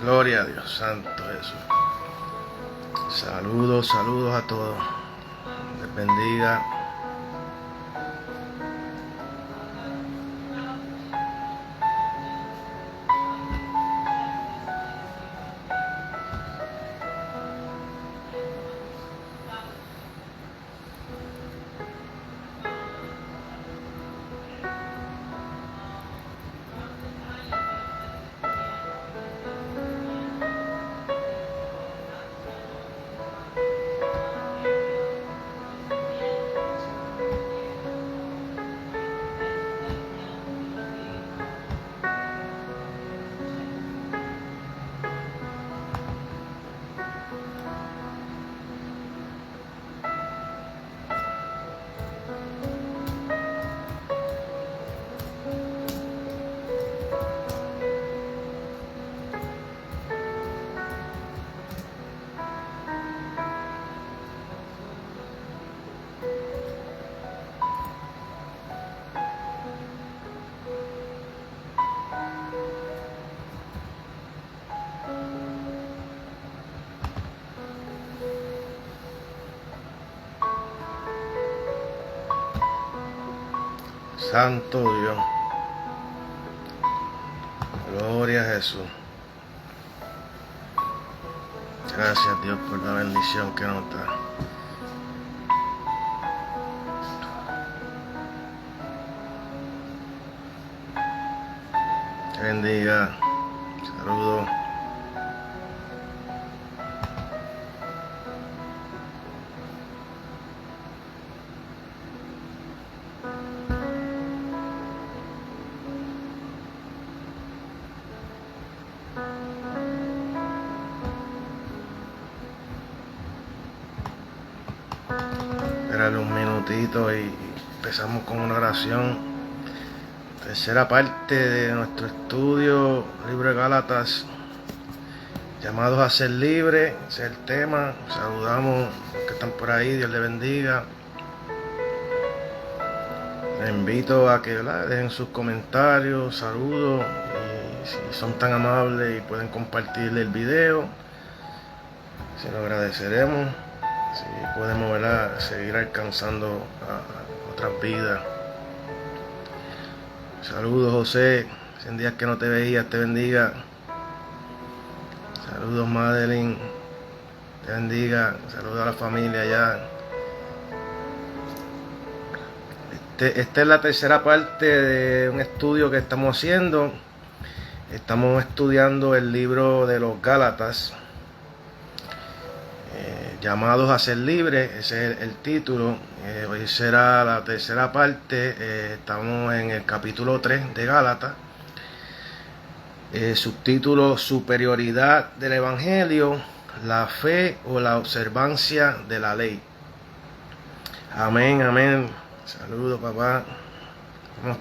Gloria a Dios, Santo Jesús. Saludos a todos. Les bendiga. Santo Dios. Gloria a Jesús. Gracias, Dios, por la bendición que nos da. Te bendiga. Saludos. Espérale un minutito y empezamos con una oración. Tercera parte de nuestro estudio, libro de Gálatas, llamados a ser libres. Ese es el tema. Saludamos a los que están por ahí. Dios les bendiga. Les invito a que dejen sus comentarios, saludos, y si son tan amables y pueden compartir el video, se lo agradeceremos. Si podemos seguir alcanzando a otras vidas. Saludos, José. En días que no te veía, te bendiga. Saludos, Madeline. Te bendiga. Saludos a la familia allá. Esta es la tercera parte de un estudio que estamos haciendo. Estamos estudiando el libro de los Gálatas. Llamados a ser libres, ese es el título. Hoy será la tercera parte. Estamos en el capítulo 3 de Gálatas. Subtítulo: Superioridad del Evangelio, la fe o la observancia de la ley. Amén, amén. Saludos, papá.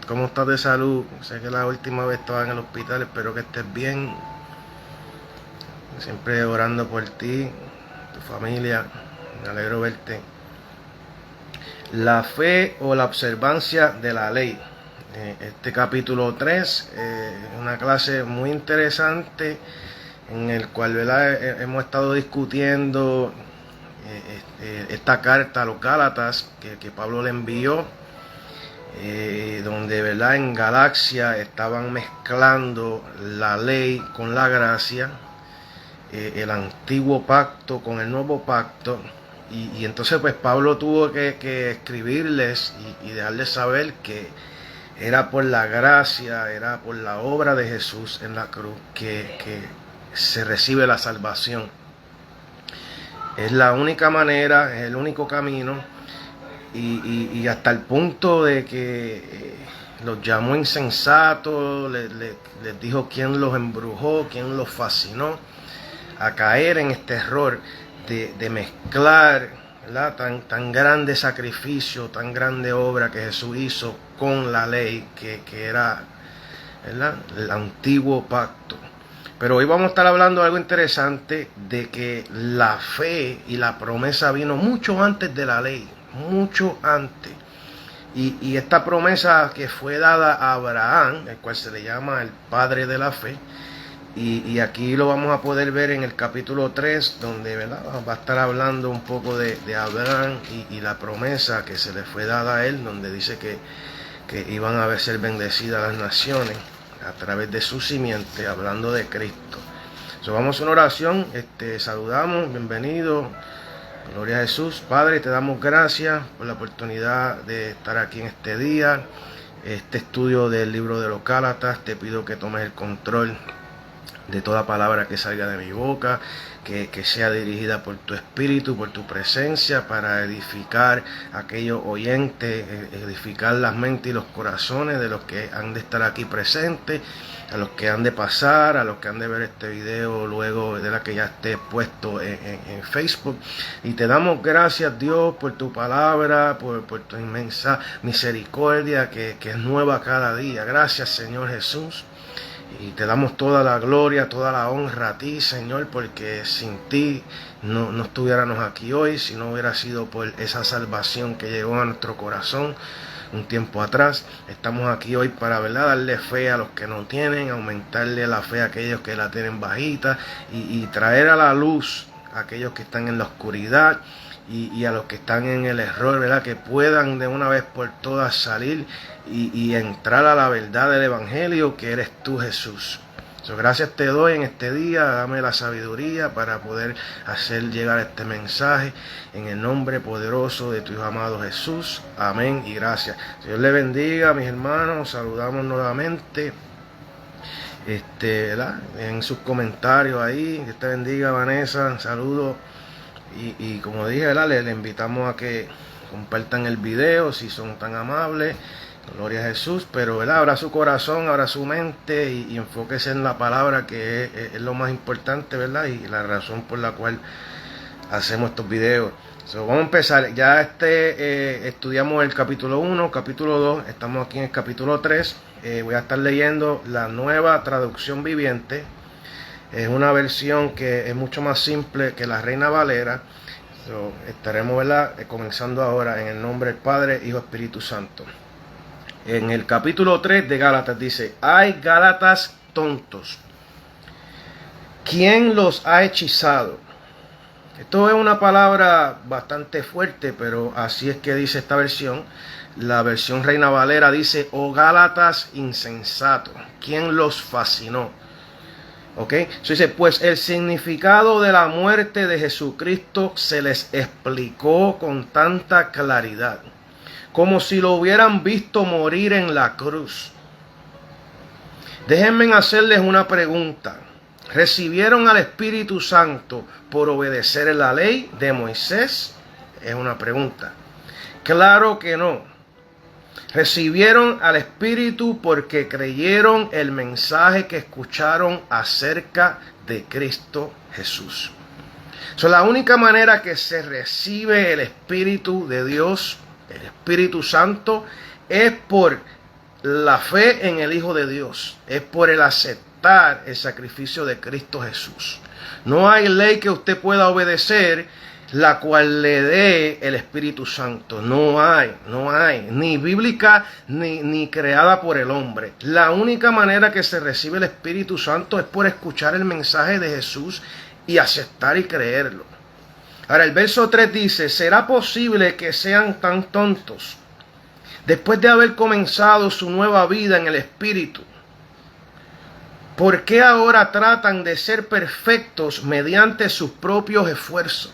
¿Cómo estás de salud? Sé que la última vez estaba en el hospital, espero que estés bien. Siempre orando por ti, tu familia. Me alegro verte. La fe o la observancia de la ley. Este capítulo 3 es una clase muy interesante en el cual, ¿verdad?, hemos estado discutiendo esta carta a los Gálatas que Pablo le envió, donde, ¿verdad?, en Galacia estaban mezclando la ley con la gracia, el antiguo pacto con el nuevo pacto, y entonces pues Pablo tuvo que escribirles y dejarles saber que era por la gracia, era por la obra de Jesús en la cruz que se recibe la salvación. Es la única manera, es el único camino, y hasta el punto de que los llamó insensatos, les dijo quién los embrujó, quién los fascinó a caer en este error de mezclar ¿verdad? Tan grande sacrificio, tan grande obra que Jesús hizo con la ley, que era, ¿verdad?, el antiguo pacto. Pero hoy vamos a estar hablando de algo interesante, de que la fe y la promesa vino mucho antes de la ley, mucho antes. Y esta promesa que fue dada a Abraham, el cual se le llama el padre de la fe, y aquí lo vamos a poder ver en el capítulo 3, donde, ¿verdad?, va a estar hablando un poco de Abraham y la promesa que se le fue dada a él, donde dice que iban a ser bendecidas las naciones a través de su simiente, hablando de Cristo. Vamos a una oración, saludamos, bienvenido, gloria a Jesús. Padre, te damos gracias por la oportunidad de estar aquí en este día, este estudio del libro de los Gálatas. Te pido que tomes el control de toda palabra que salga de mi boca, que sea dirigida por tu espíritu, por tu presencia, para edificar a aquellos oyentes, edificar las mentes y los corazones de los que han de estar aquí presentes, a los que han de pasar, a los que han de ver este video luego de la que ya esté puesto en Facebook. Y te damos gracias, Dios, por tu palabra, por tu inmensa misericordia que es nueva cada día. Gracias, Señor Jesús. Y te damos toda la gloria, toda la honra a ti, Señor, porque sin ti no estuviéramos aquí hoy, si no hubiera sido por esa salvación que llegó a nuestro corazón un tiempo atrás. Estamos aquí hoy para, ¿verdad?, darle fe a los que no tienen, aumentarle la fe a aquellos que la tienen bajita y traer a la luz a aquellos que están en la oscuridad. Y a los que están en el error, ¿verdad?, que puedan de una vez por todas salir y entrar a la verdad del Evangelio, que eres tú, Jesús. Gracias te doy en este día, dame la sabiduría para poder hacer llegar este mensaje en el nombre poderoso de tu Hijo amado Jesús. Amén y gracias. Dios le bendiga, mis hermanos, saludamos nuevamente. ¿Verdad?, en sus comentarios ahí, Dios te bendiga, Vanessa, saludos. Y como dije, ¿verdad?, le invitamos a que compartan el video si son tan amables. Gloria a Jesús. Pero, ¿verdad?, abra su corazón, abra su mente y enfóquese en la palabra, que es lo más importante, ¿verdad?, y la razón por la cual hacemos estos videos. Vamos a empezar. Ya estudiamos el capítulo 1, capítulo 2, estamos aquí en el capítulo 3. Voy a estar leyendo la Nueva Traducción Viviente. Es una versión que es mucho más simple que la Reina Valera. Estaremos, ¿verdad?, comenzando ahora en el nombre del Padre, Hijo, Espíritu Santo. En el capítulo 3 de Gálatas dice: hay Gálatas tontos, ¿quién los ha hechizado? Esto es una palabra bastante fuerte, pero así es que dice esta versión. La versión Reina Valera dice: oh Gálatas insensatos, ¿quién los fascinó? ¿Ok? Dice: pues el significado de la muerte de Jesucristo se les explicó con tanta claridad, como si lo hubieran visto morir en la cruz. Déjenme hacerles una pregunta. ¿Recibieron al Espíritu Santo por obedecer la ley de Moisés? Es una pregunta. Claro que no. Recibieron al Espíritu porque creyeron el mensaje que escucharon acerca de Cristo Jesús. La única manera que se recibe el Espíritu de Dios, el Espíritu Santo, es por la fe en el Hijo de Dios, es por el aceptar el sacrificio de Cristo Jesús. No hay ley que usted pueda obedecer la cual le dé el Espíritu Santo. No hay, ni bíblica ni creada por el hombre. La única manera que se recibe el Espíritu Santo es por escuchar el mensaje de Jesús y aceptar y creerlo. Ahora el verso 3 dice: ¿será posible que sean tan tontos después de haber comenzado su nueva vida en el Espíritu? ¿Por qué ahora tratan de ser perfectos mediante sus propios esfuerzos?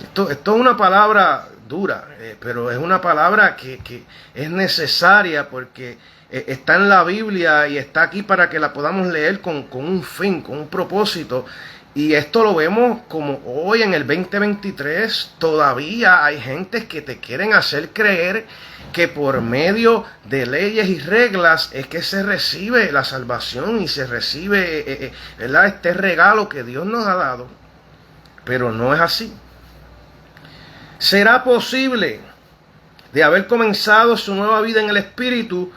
Esto es una palabra dura, pero es una palabra que es necesaria porque está en la Biblia y está aquí para que la podamos leer con un fin, con un propósito. Y esto lo vemos como hoy en el 2023 todavía hay gente que te quieren hacer creer que por medio de leyes y reglas es que se recibe la salvación y se recibe ¿verdad?, este regalo que Dios nos ha dado. Pero no es así. ¿Será posible de haber comenzado su nueva vida en el Espíritu?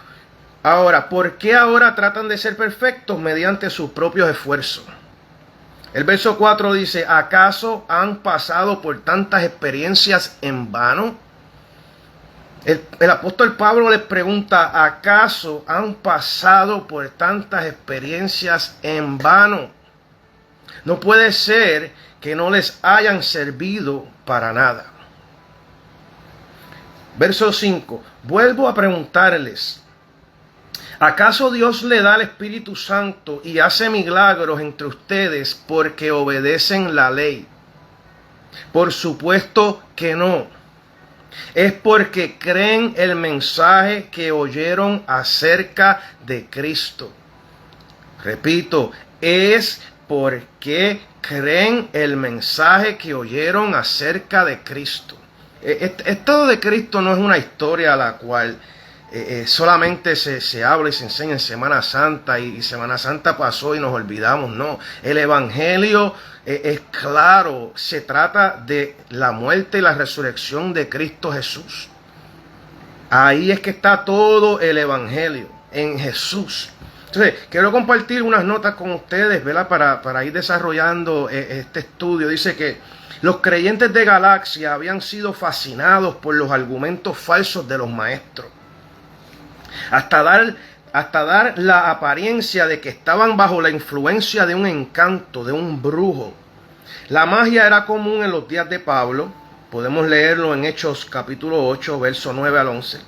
Ahora, ¿por qué ahora tratan de ser perfectos mediante sus propios esfuerzos? El verso 4 dice, ¿acaso han pasado por tantas experiencias en vano? El apóstol Pablo les pregunta, ¿acaso han pasado por tantas experiencias en vano? No puede ser que no les hayan servido para nada. Verso 5. Vuelvo a preguntarles, ¿acaso Dios le da el Espíritu Santo y hace milagros entre ustedes porque obedecen la ley? Por supuesto que no. Es porque creen el mensaje que oyeron acerca de Cristo. Repito, es porque creen el mensaje que oyeron acerca de Cristo. Esto de Cristo no es una historia a la cual solamente se habla y se enseña en Semana Santa y Semana Santa pasó y nos olvidamos. No, el Evangelio es claro, se trata de la muerte y la resurrección de Cristo Jesús. Ahí es que está todo el Evangelio, en Jesús. Entonces, quiero compartir unas notas con ustedes, ¿verdad? Para ir desarrollando este estudio. Dice que los creyentes de Galacia habían sido fascinados por los argumentos falsos de los maestros, hasta dar la apariencia de que estaban bajo la influencia de un encanto, de un brujo. La magia era común en los días de Pablo. Podemos leerlo en Hechos capítulo 8, verso 9 al 11.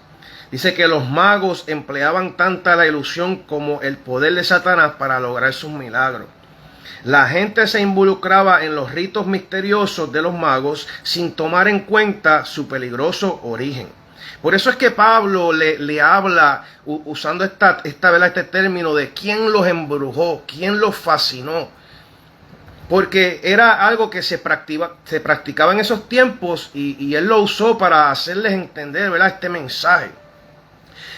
Dice que los magos empleaban tanta la ilusión como el poder de Satanás para lograr sus milagros. La gente se involucraba en los ritos misteriosos de los magos sin tomar en cuenta su peligroso origen. Por eso es que Pablo le habla usando este término de quién los embrujó, quién los fascinó. Porque era algo que se practicaba en esos tiempos y él lo usó para hacerles entender, ¿verdad?, este mensaje.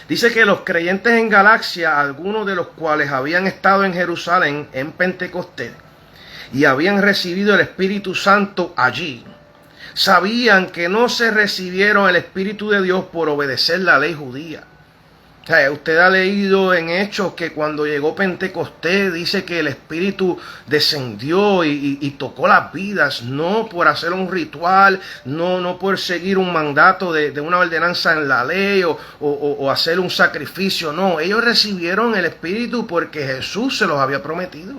Dice que los creyentes en Galacia, algunos de los cuales habían estado en Jerusalén en Pentecostés y habían recibido el Espíritu Santo allí, sabían que no se recibieron el Espíritu de Dios por obedecer la ley judía. O sea, usted ha leído en Hechos que cuando llegó Pentecostés dice que el Espíritu descendió y tocó las vidas, no por hacer un ritual, no por seguir un mandato de una ordenanza en la ley o hacer un sacrificio, no. Ellos recibieron el Espíritu porque Jesús se los había prometido.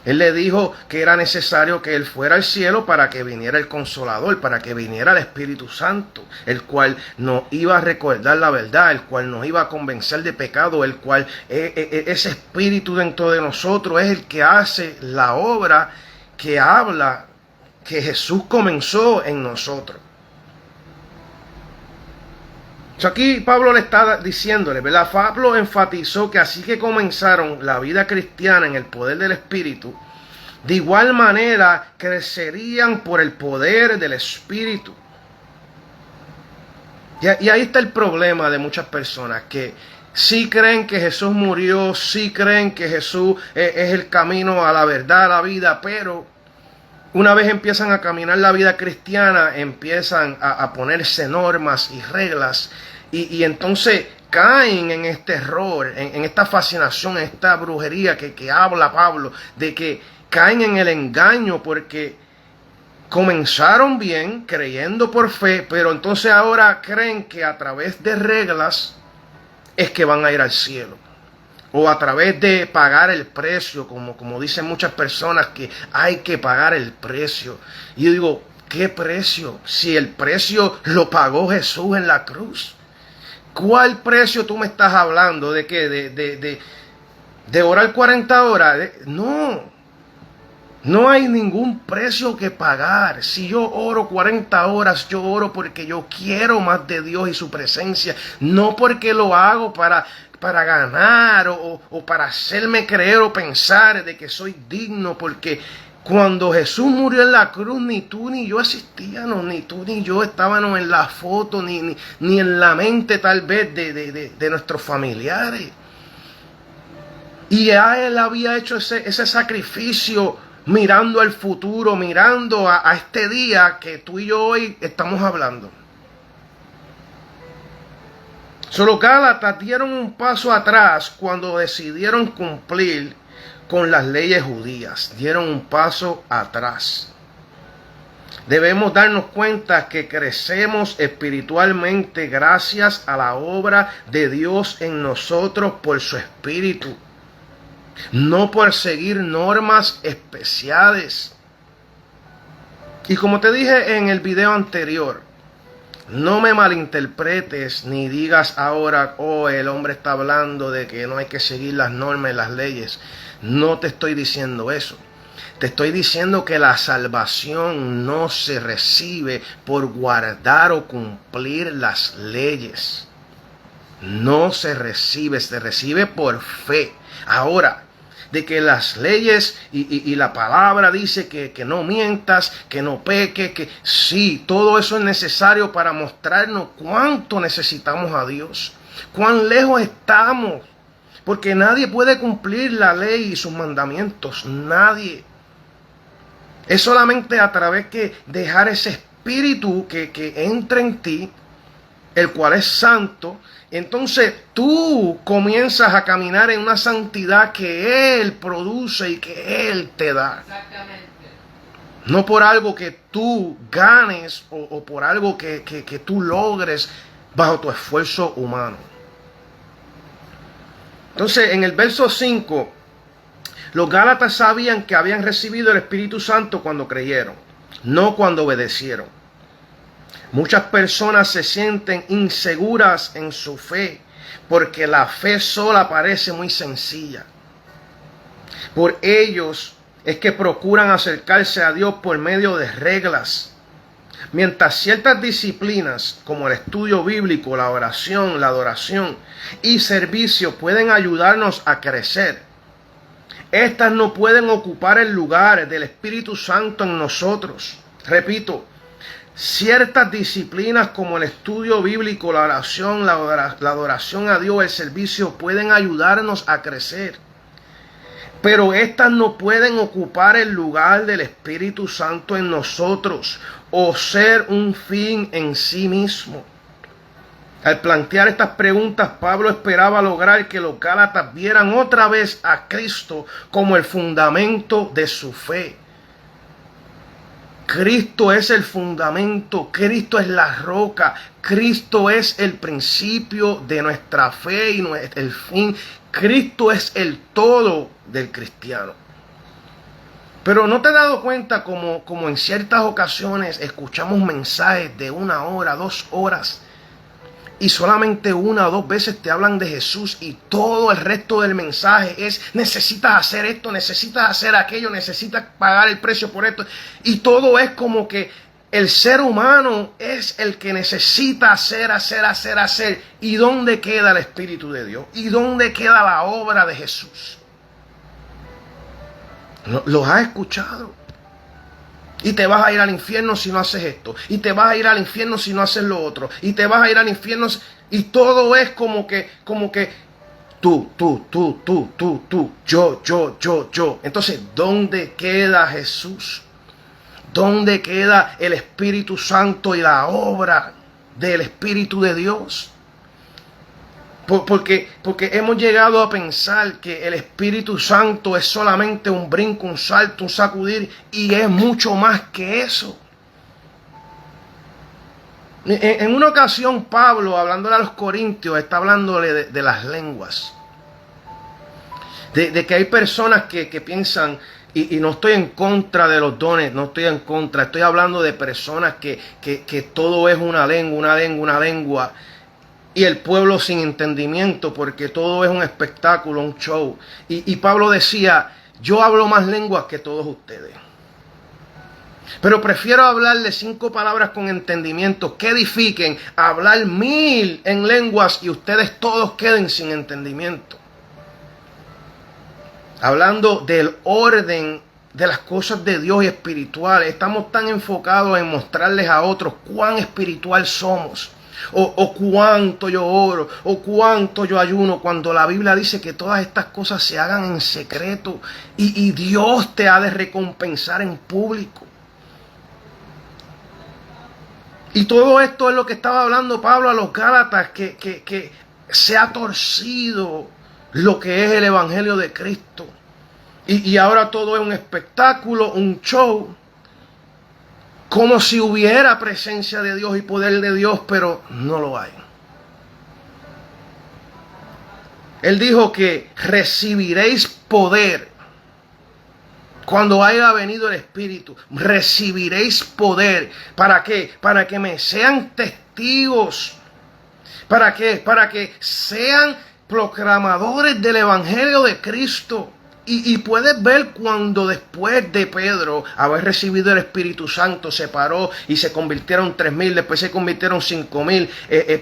Él le dijo que era necesario que Él fuera al cielo para que viniera el Consolador, para que viniera el Espíritu Santo, el cual nos iba a recordar la verdad, el cual nos iba a convencer de pecado, el cual ese Espíritu dentro de nosotros es el que hace la obra que habla, que Jesús comenzó en nosotros. Aquí Pablo le está diciéndole, ¿verdad? Pablo enfatizó que así que comenzaron la vida cristiana en el poder del Espíritu, de igual manera crecerían por el poder del Espíritu. Y ahí está el problema de muchas personas que sí creen que Jesús murió, sí creen que Jesús es el camino a la verdad, a la vida, pero una vez empiezan a caminar la vida cristiana, empiezan a ponerse normas y reglas y entonces caen en este error, en esta fascinación, en esta brujería que habla Pablo, de que caen en el engaño porque comenzaron bien, creyendo por fe, pero entonces ahora creen que a través de reglas es que van a ir al cielo. O a través de pagar el precio, como dicen muchas personas, que hay que pagar el precio. Y yo digo, ¿qué precio? Si el precio lo pagó Jesús en la cruz. ¿Cuál precio tú me estás hablando? ¿De qué? ¿De orar 40 horas? No hay ningún precio que pagar. Si yo oro 40 horas, yo oro porque yo quiero más de Dios y su presencia. No porque lo hago para ganar o para hacerme creer o pensar de que soy digno, porque cuando Jesús murió en la cruz ni tú ni yo existíamos, ni tú ni yo estábamos en la foto, ni en la mente tal vez de nuestros familiares. Y ya Él había hecho ese sacrificio mirando al futuro, mirando a este día que tú y yo hoy estamos hablando. Los Gálatas dieron un paso atrás cuando decidieron cumplir con las leyes judías. Dieron un paso atrás. Debemos darnos cuenta que crecemos espiritualmente gracias a la obra de Dios en nosotros por su Espíritu. No por seguir normas especiales. Y como te dije en el video anterior, no me malinterpretes ni digas ahora, oh, el hombre está hablando de que no hay que seguir las normas y las leyes. No te estoy diciendo eso. Te estoy diciendo que la salvación no se recibe por guardar o cumplir las leyes. No se recibe por fe. Ahora, de que las leyes y la palabra dice que no mientas, que no peques, que sí, todo eso es necesario para mostrarnos cuánto necesitamos a Dios, cuán lejos estamos, porque nadie puede cumplir la ley y sus mandamientos, nadie. Es solamente a través de dejar ese espíritu que entra en ti, el cual es santo. Entonces tú comienzas a caminar en una santidad que Él produce y que Él te da. Exactamente. No por algo que tú ganes o por algo que tú logres bajo tu esfuerzo humano. Entonces en el verso 5, los Gálatas sabían que habían recibido el Espíritu Santo cuando creyeron, no cuando obedecieron. Muchas personas se sienten inseguras en su fe porque la fe sola parece muy sencilla. Por ellos es que procuran acercarse a Dios por medio de reglas. Mientras ciertas disciplinas como el estudio bíblico, la oración, la adoración y servicio pueden ayudarnos a crecer, estas no pueden ocupar el lugar del Espíritu Santo en nosotros. Repito, ciertas disciplinas como el estudio bíblico, la oración, la adoración a Dios, el servicio pueden ayudarnos a crecer. Pero estas no pueden ocupar el lugar del Espíritu Santo en nosotros o ser un fin en sí mismo. Al plantear estas preguntas, Pablo esperaba lograr que los Gálatas vieran otra vez a Cristo como el fundamento de su fe. Cristo es el fundamento, Cristo es la roca, Cristo es el principio de nuestra fe y el fin. Cristo es el todo del cristiano. Pero ¿no te has dado cuenta como en ciertas ocasiones escuchamos mensajes de 1 hora, 2 horas y solamente 1 o 2 veces te hablan de Jesús y todo el resto del mensaje es necesitas hacer esto, necesitas hacer aquello, necesitas pagar el precio por esto, y todo es como que el ser humano es el que necesita hacer. ¿Y dónde queda el Espíritu de Dios? ¿Y dónde queda la obra de Jesús? ¿Los has escuchado? Y te vas a ir al infierno si no haces esto. Y te vas a ir al infierno si no haces lo otro. Y te vas a ir al infierno. Y todo es como que tú. Yo. Entonces, ¿dónde queda Jesús? ¿Dónde queda el Espíritu Santo y la obra del Espíritu de Dios? Porque hemos llegado a pensar que el Espíritu Santo es solamente un brinco, un salto, un sacudir, y es mucho más que eso. En una ocasión Pablo, hablándole a los corintios, está hablándole de las lenguas. De que hay personas que piensan, y no estoy en contra de los dones, no estoy en contra, estoy hablando de personas que todo es una lengua. Y el pueblo sin entendimiento, porque todo es un espectáculo, un show. Y Pablo decía, yo hablo más lenguas que todos ustedes. Pero prefiero hablarle 5 palabras con entendimiento que edifiquen, a hablar 1000 en lenguas y ustedes todos queden sin entendimiento. Hablando del orden de las cosas de Dios y espirituales, estamos tan enfocados en mostrarles a otros cuán espiritual somos. O cuánto yo oro, o cuánto yo ayuno, cuando la Biblia dice que todas estas cosas se hagan en secreto y Dios te ha de recompensar en público. Y todo esto es lo que estaba hablando Pablo a los Gálatas, que se ha torcido lo que es el Evangelio de Cristo. Y ahora todo es un espectáculo, un show, como si hubiera presencia de Dios y poder de Dios, pero no lo hay. Él dijo que recibiréis poder cuando haya venido el Espíritu. Recibiréis poder. ¿Para qué? Para que me sean testigos. ¿Para qué? Para que sean proclamadores del Evangelio de Cristo. Y puedes ver cuando después de Pedro haber recibido el Espíritu Santo se paró y se convirtieron 3,000, después se convirtieron 5,000,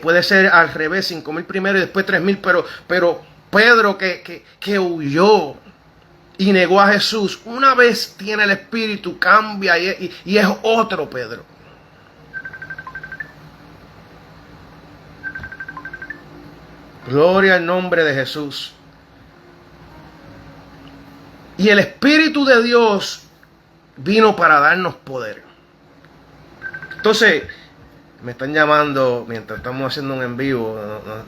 puede ser al revés, 5,000 primero y después 3,000, pero Pedro que huyó y negó a Jesús, una vez tiene el Espíritu, cambia y es otro Pedro. Gloria al nombre de Jesús. Y el Espíritu de Dios vino para darnos poder. Entonces, me están llamando mientras estamos haciendo un en vivo.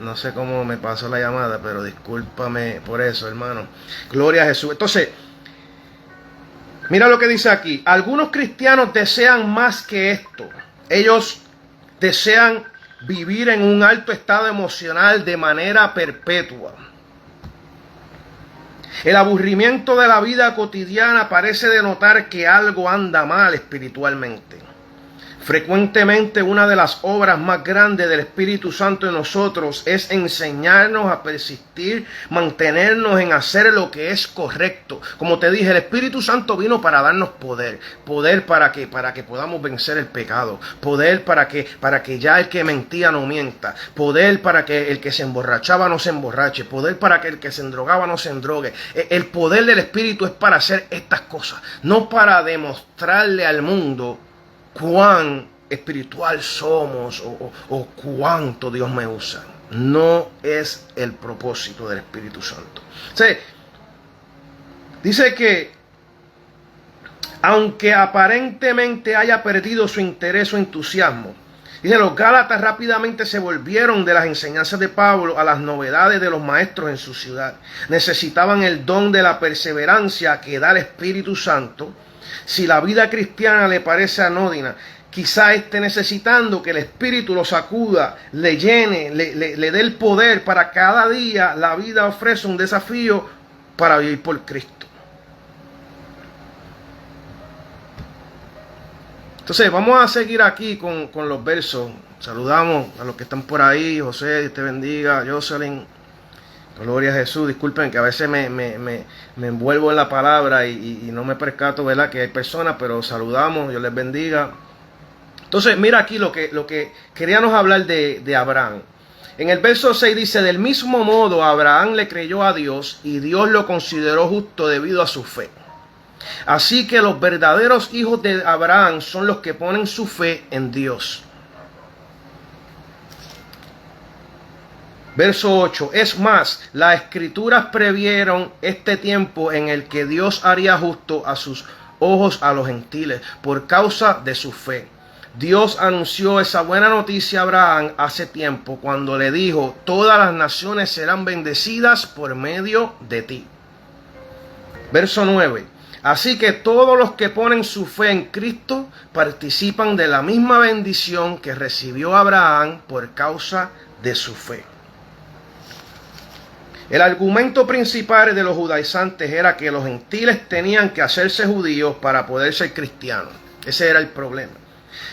No sé cómo me pasó la llamada, pero discúlpame por eso, hermano. Gloria a Jesús. Entonces, mira lo que dice aquí. Algunos cristianos desean más que esto. Ellos desean vivir en un alto estado emocional de manera perpetua. El aburrimiento de la vida cotidiana parece denotar que algo anda mal espiritualmente. Frecuentemente una de las obras más grandes del Espíritu Santo en nosotros es enseñarnos a persistir, mantenernos en hacer lo que es correcto. Como te dije, el Espíritu Santo vino para darnos poder. Poder para que podamos vencer el pecado. Poder para que ya el que mentía no mienta. Poder para que el que se emborrachaba no se emborrache. Poder para que el que se endrogaba no se endrogue. El poder del Espíritu es para hacer estas cosas. No para demostrarle al mundo cuán espiritual somos o cuánto Dios me usa. No es el propósito del Espíritu Santo. O sea, dice que aunque aparentemente haya perdido su interés o entusiasmo, dice, los Gálatas rápidamente se volvieron de las enseñanzas de Pablo a las novedades de los maestros en su ciudad. Necesitaban el don de la perseverancia que da el Espíritu Santo. Si la vida cristiana le parece anodina, quizá esté necesitando que el Espíritu lo sacuda, le llene, le dé el poder para cada día. La vida ofrece un desafío para vivir por Cristo. Entonces vamos a seguir aquí con los versos. Saludamos a los que están por ahí. José, Dios te bendiga. Jocelyn, gloria a Jesús. Disculpen que a veces me envuelvo en la palabra y no me percato, ¿verdad?, que hay personas, pero saludamos, Dios les bendiga. Entonces mira aquí lo que queríamos hablar de Abraham. En el verso 6 dice, del mismo modo Abraham le creyó a Dios y Dios lo consideró justo debido a su fe. Así que los verdaderos hijos de Abraham son los que ponen su fe en Dios. Verso 8. Es más, las escrituras previeron este tiempo en el que Dios haría justo a sus ojos a los gentiles por causa de su fe. Dios anunció esa buena noticia a Abraham hace tiempo cuando le dijo, todas las naciones serán bendecidas por medio de ti. Verso 9. Así que todos los que ponen su fe en Cristo participan de la misma bendición que recibió Abraham por causa de su fe. El argumento principal de los judaizantes era que los gentiles tenían que hacerse judíos para poder ser cristianos. Ese era el problema.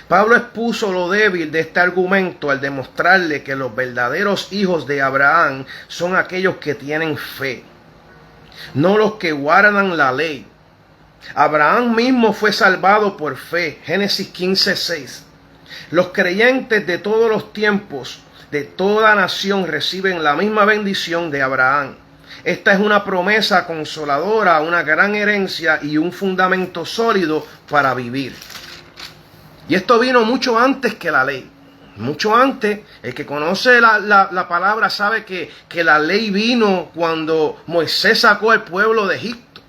Pablo expuso lo débil de este argumento al demostrarle que los verdaderos hijos de Abraham son aquellos que tienen fe, no los que guardan la ley. Abraham mismo fue salvado por fe. Génesis 15:6. Los creyentes de todos los tiempos, de toda nación, reciben la misma bendición de Abraham. Esta es una promesa consoladora, una gran herencia y un fundamento sólido para vivir. Y esto vino mucho antes que la ley. Mucho antes. El que conoce la palabra sabe que la ley vino cuando Moisés sacó al pueblo de Egipto.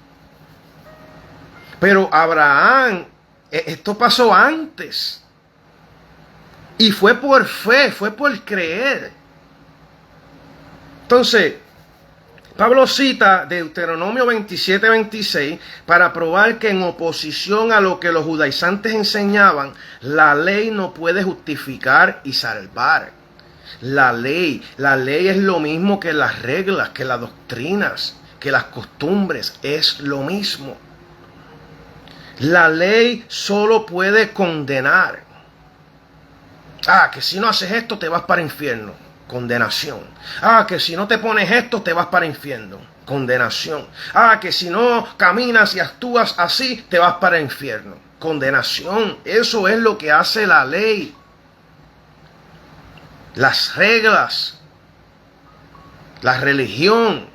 Pero Abraham, esto pasó antes. Y fue por fe, fue por creer. Entonces, Pablo cita Deuteronomio 27-26 para probar que en oposición a lo que los judaizantes enseñaban, la ley no puede justificar y salvar. La ley es lo mismo que las reglas, que las doctrinas, que las costumbres, es lo mismo. La ley solo puede condenar. Que si no haces esto te vas para el infierno. Condenación. Que si no te pones esto te vas para el infierno. Condenación. Que si no caminas y actúas así te vas para el infierno. Condenación. Eso es lo que hace la ley. Las reglas. La religión.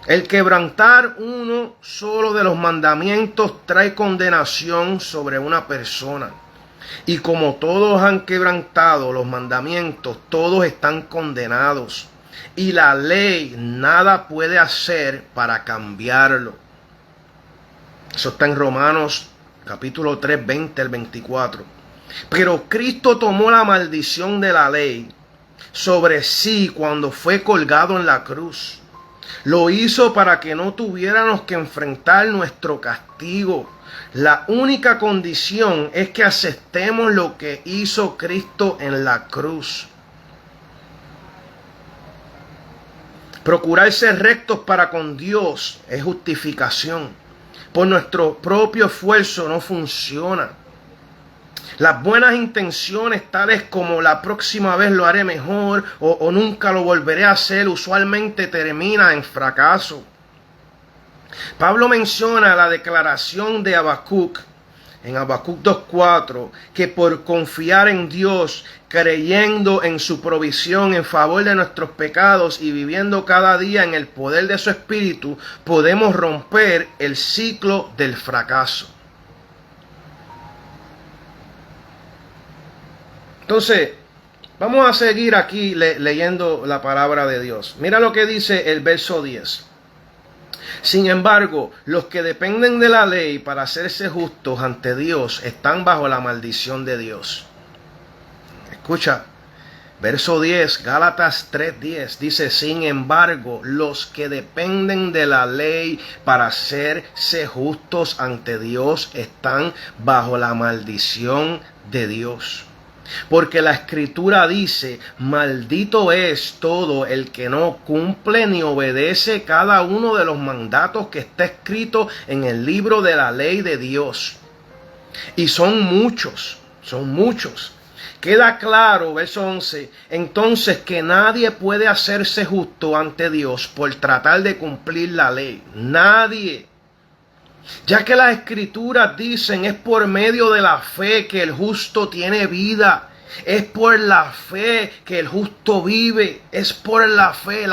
El quebrantar uno solo de los mandamientos trae condenación sobre una persona. Y como todos han quebrantado los mandamientos, todos están condenados. Y la ley nada puede hacer para cambiarlo. Eso está en Romanos capítulo 3, 20 al 24. Pero Cristo tomó la maldición de la ley sobre sí cuando fue colgado en la cruz. Lo hizo para que no tuviéramos que enfrentar nuestro castigo. La única condición es que aceptemos lo que hizo Cristo en la cruz. Procurar ser rectos para con Dios es justificación. Por nuestro propio esfuerzo no funciona. Las buenas intenciones, tales como la próxima vez lo haré mejor o nunca lo volveré a hacer, usualmente termina en fracaso. Pablo menciona la declaración de Habacuc, en Habacuc 2:4, que por confiar en Dios, creyendo en su provisión en favor de nuestros pecados y viviendo cada día en el poder de su Espíritu, podemos romper el ciclo del fracaso. Entonces, vamos a seguir aquí leyendo la palabra de Dios. Mira lo que dice el verso 10. Sin embargo, los que dependen de la ley para hacerse justos ante Dios están bajo la maldición de Dios. Escucha, verso 10, Gálatas 3:10 dice: sin embargo, los que dependen de la ley para hacerse justos ante Dios están bajo la maldición de Dios. Porque la Escritura dice: maldito es todo el que no cumple ni obedece cada uno de los mandatos que está escrito en el libro de la ley de Dios. Y son muchos. Queda claro, verso 11, entonces que nadie puede hacerse justo ante Dios por tratar de cumplir la ley. Nadie. Ya que las Escrituras dicen, es por medio de la fe que el justo tiene vida. Es por la fe que el justo vive. Es por la fe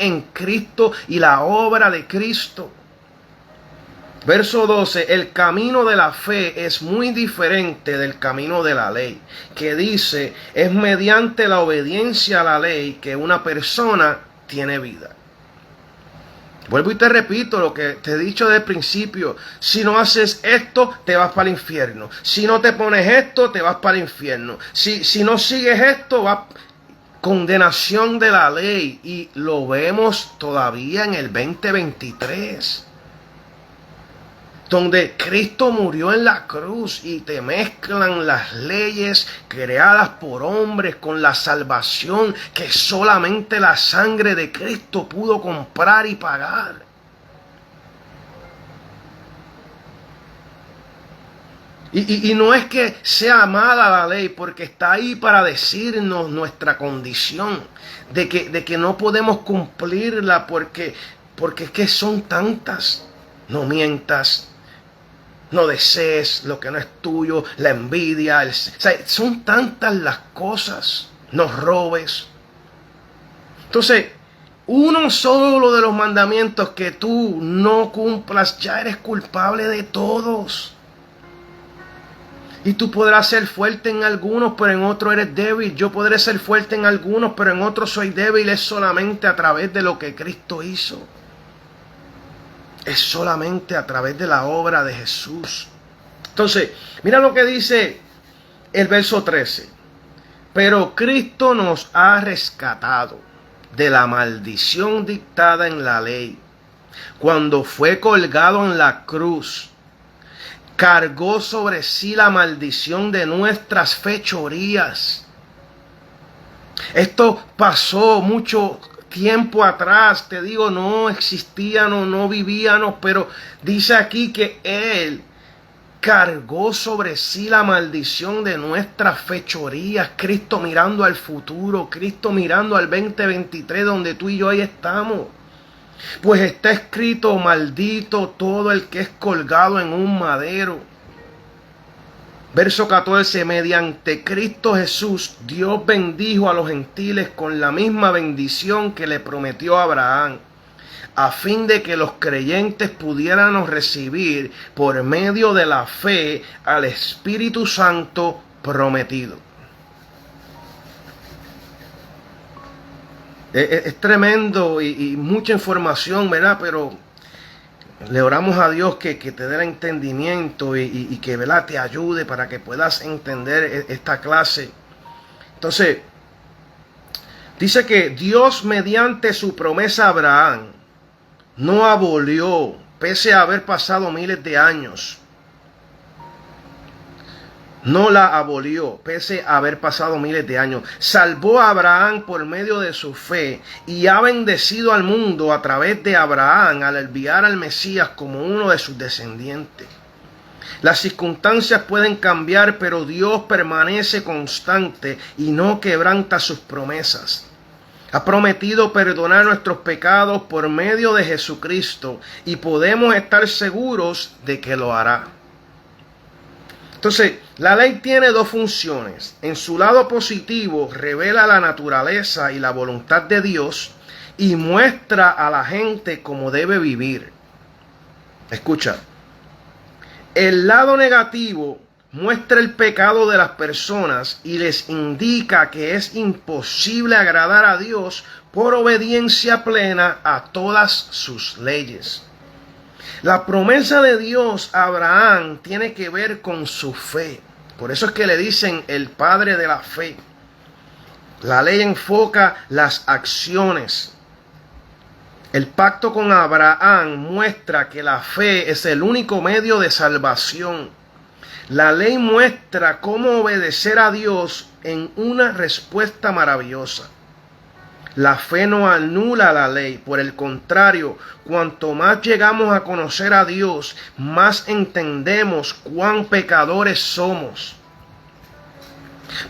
en Cristo y la obra de Cristo. Verso 12, el camino de la fe es muy diferente del camino de la ley, que dice, es mediante la obediencia a la ley que una persona tiene vida. Vuelvo y te repito lo que te he dicho desde el principio. Si no haces esto, te vas para el infierno. Si no te pones esto, te vas para el infierno. Si no sigues esto, va condenación de la ley. Y lo vemos todavía en el 2023. Donde Cristo murió en la cruz y te mezclan las leyes creadas por hombres con la salvación que solamente la sangre de Cristo pudo comprar y pagar. Y no es que sea mala la ley, porque está ahí para decirnos nuestra condición, de que no podemos cumplirla porque es que son tantas. No mientas. No desees lo que no es tuyo, la envidia, son tantas las cosas. No robes. Entonces, uno solo de los mandamientos que tú no cumplas, ya eres culpable de todos. Y tú podrás ser fuerte en algunos, pero en otros eres débil. Yo podré ser fuerte en algunos, pero en otros soy débil. Es solamente a través de lo que Cristo hizo. Es solamente a través de la obra de Jesús. Entonces, mira lo que dice el verso 13. Pero Cristo nos ha rescatado de la maldición dictada en la ley. Cuando fue colgado en la cruz, cargó sobre sí la maldición de nuestras fechorías. Esto pasó mucho tiempo atrás, te digo, no existíamos, no vivíamos, pero dice aquí que Él cargó sobre sí la maldición de nuestras fechorías. Cristo mirando al futuro, Cristo mirando al 2023, donde tú y yo ahí estamos. Pues está escrito: maldito todo el que es colgado en un madero. Verso 14, mediante Cristo Jesús, Dios bendijo a los gentiles con la misma bendición que le prometió a Abraham, a fin de que los creyentes pudiéramos recibir por medio de la fe al Espíritu Santo prometido. Es tremendo y mucha información, ¿verdad? Pero le oramos a Dios que te dé el entendimiento y que, ¿verdad?, te ayude para que puedas entender esta clase. Entonces, dice que Dios, mediante su promesa a Abraham, no abolió, pese a haber pasado miles de años. No la abolió, pese a haber pasado miles de años. Salvó a Abraham por medio de su fe y ha bendecido al mundo a través de Abraham al enviar al Mesías como uno de sus descendientes. Las circunstancias pueden cambiar, pero Dios permanece constante y no quebranta sus promesas. Ha prometido perdonar nuestros pecados por medio de Jesucristo y podemos estar seguros de que lo hará. Entonces, la ley tiene dos funciones. En su lado positivo, revela la naturaleza y la voluntad de Dios y muestra a la gente cómo debe vivir. Escucha. El lado negativo muestra el pecado de las personas y les indica que es imposible agradar a Dios por obediencia plena a todas sus leyes. La promesa de Dios a Abraham tiene que ver con su fe. Por eso es que le dicen el padre de la fe. La ley enfoca las acciones. El pacto con Abraham muestra que la fe es el único medio de salvación. La ley muestra cómo obedecer a Dios en una respuesta maravillosa. La fe no anula la ley, por el contrario, cuanto más llegamos a conocer a Dios, más entendemos cuán pecadores somos.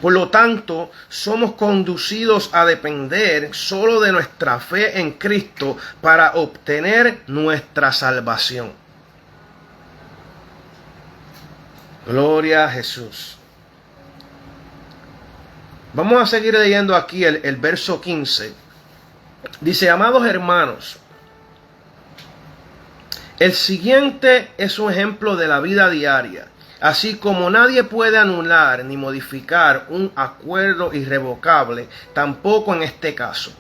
Por lo tanto, somos conducidos a depender solo de nuestra fe en Cristo para obtener nuestra salvación. Gloria a Jesús. Vamos a seguir leyendo aquí el verso 15. Dice: amados hermanos, el siguiente es un ejemplo de la vida diaria. Así como nadie puede anular ni modificar un acuerdo irrevocable, tampoco en este caso.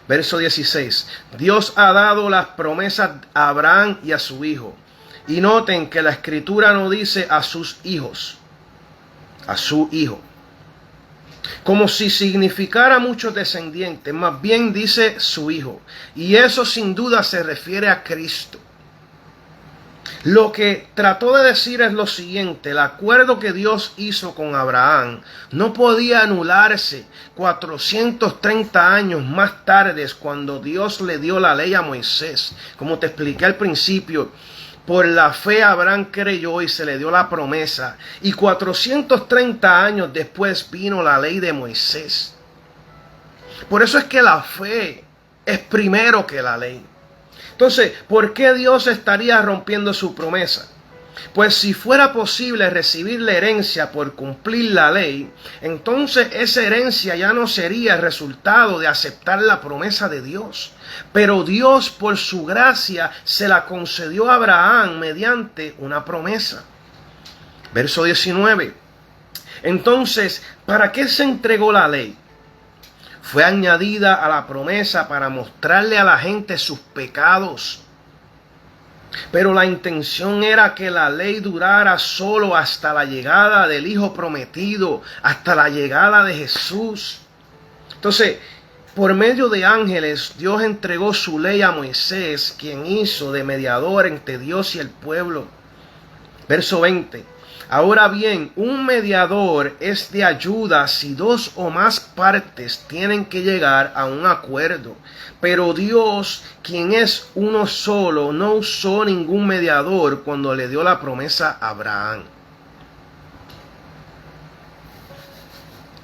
Verso 16. Dios ha dado las promesas a Abraham y a su hijo. Y noten que la escritura no dice a sus hijos, a su hijo, como si significara muchos descendientes, más bien dice su hijo. Y eso sin duda se refiere a Cristo. Lo que trató de decir es lo siguiente: el acuerdo que Dios hizo con Abraham no podía anularse 430 años más tarde, cuando Dios le dio la ley a Moisés. Como te expliqué al principio, por la fe Abraham creyó y se le dio la promesa. Y 430 años después vino la ley de Moisés. Por eso es que la fe es primero que la ley. Entonces, ¿por qué Dios estaría rompiendo su promesa? Pues si fuera posible recibir la herencia por cumplir la ley, entonces esa herencia ya no sería el resultado de aceptar la promesa de Dios. Pero Dios, por su gracia, se la concedió a Abraham mediante una promesa. Verso 19. Entonces, ¿para qué se entregó la ley? Fue añadida a la promesa para mostrarle a la gente sus pecados. Pero la intención era que la ley durara solo hasta la llegada del Hijo prometido, hasta la llegada de Jesús. Entonces, por medio de ángeles, Dios entregó su ley a Moisés, quien hizo de mediador entre Dios y el pueblo. Verso 20. Ahora bien, un mediador es de ayuda si dos o más partes tienen que llegar a un acuerdo. Pero Dios, quien es uno solo, no usó ningún mediador cuando le dio la promesa a Abraham.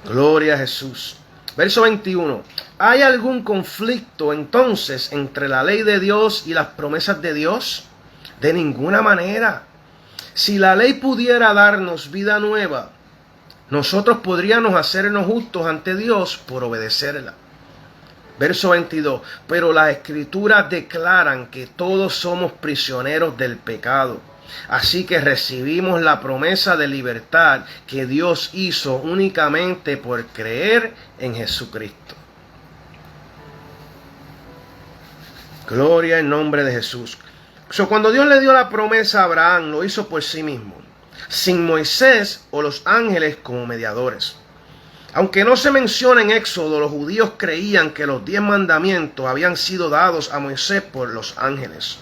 Gloria a Jesús. Verso 21. ¿Hay algún conflicto entonces entre la ley de Dios y las promesas de Dios? De ninguna manera. Si la ley pudiera darnos vida nueva, nosotros podríamos hacernos justos ante Dios por obedecerla. Verso 22. Pero las Escrituras declaran que todos somos prisioneros del pecado. Así que recibimos la promesa de libertad que Dios hizo únicamente por creer en Jesucristo. Gloria en nombre de Jesús. Cuando Dios le dio la promesa a Abraham, lo hizo por sí mismo, sin Moisés o los ángeles como mediadores. Aunque no se menciona en Éxodo, los judíos creían que los 10 mandamientos habían sido dados a Moisés por los ángeles.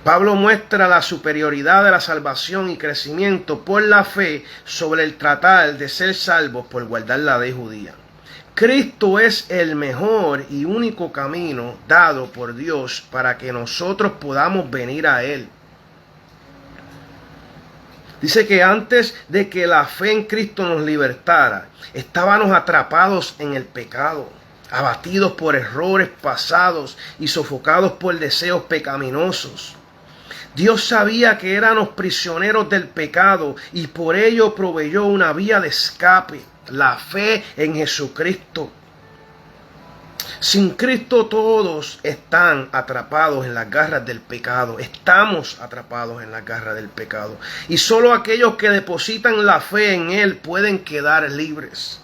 Pablo muestra la superioridad de la salvación y crecimiento por la fe sobre el tratar de ser salvos por guardar la ley judía. Cristo es el mejor y único camino dado por Dios para que nosotros podamos venir a Él. Dice que antes de que la fe en Cristo nos libertara, estábamos atrapados en el pecado, abatidos por errores pasados y sofocados por deseos pecaminosos. Dios sabía que éramos prisioneros del pecado y por ello proveyó una vía de escape, la fe en Jesucristo. Sin Cristo todos están atrapados en las garras del pecado. Estamos atrapados en las garras del pecado. Y solo aquellos que depositan la fe en Él pueden quedar libres.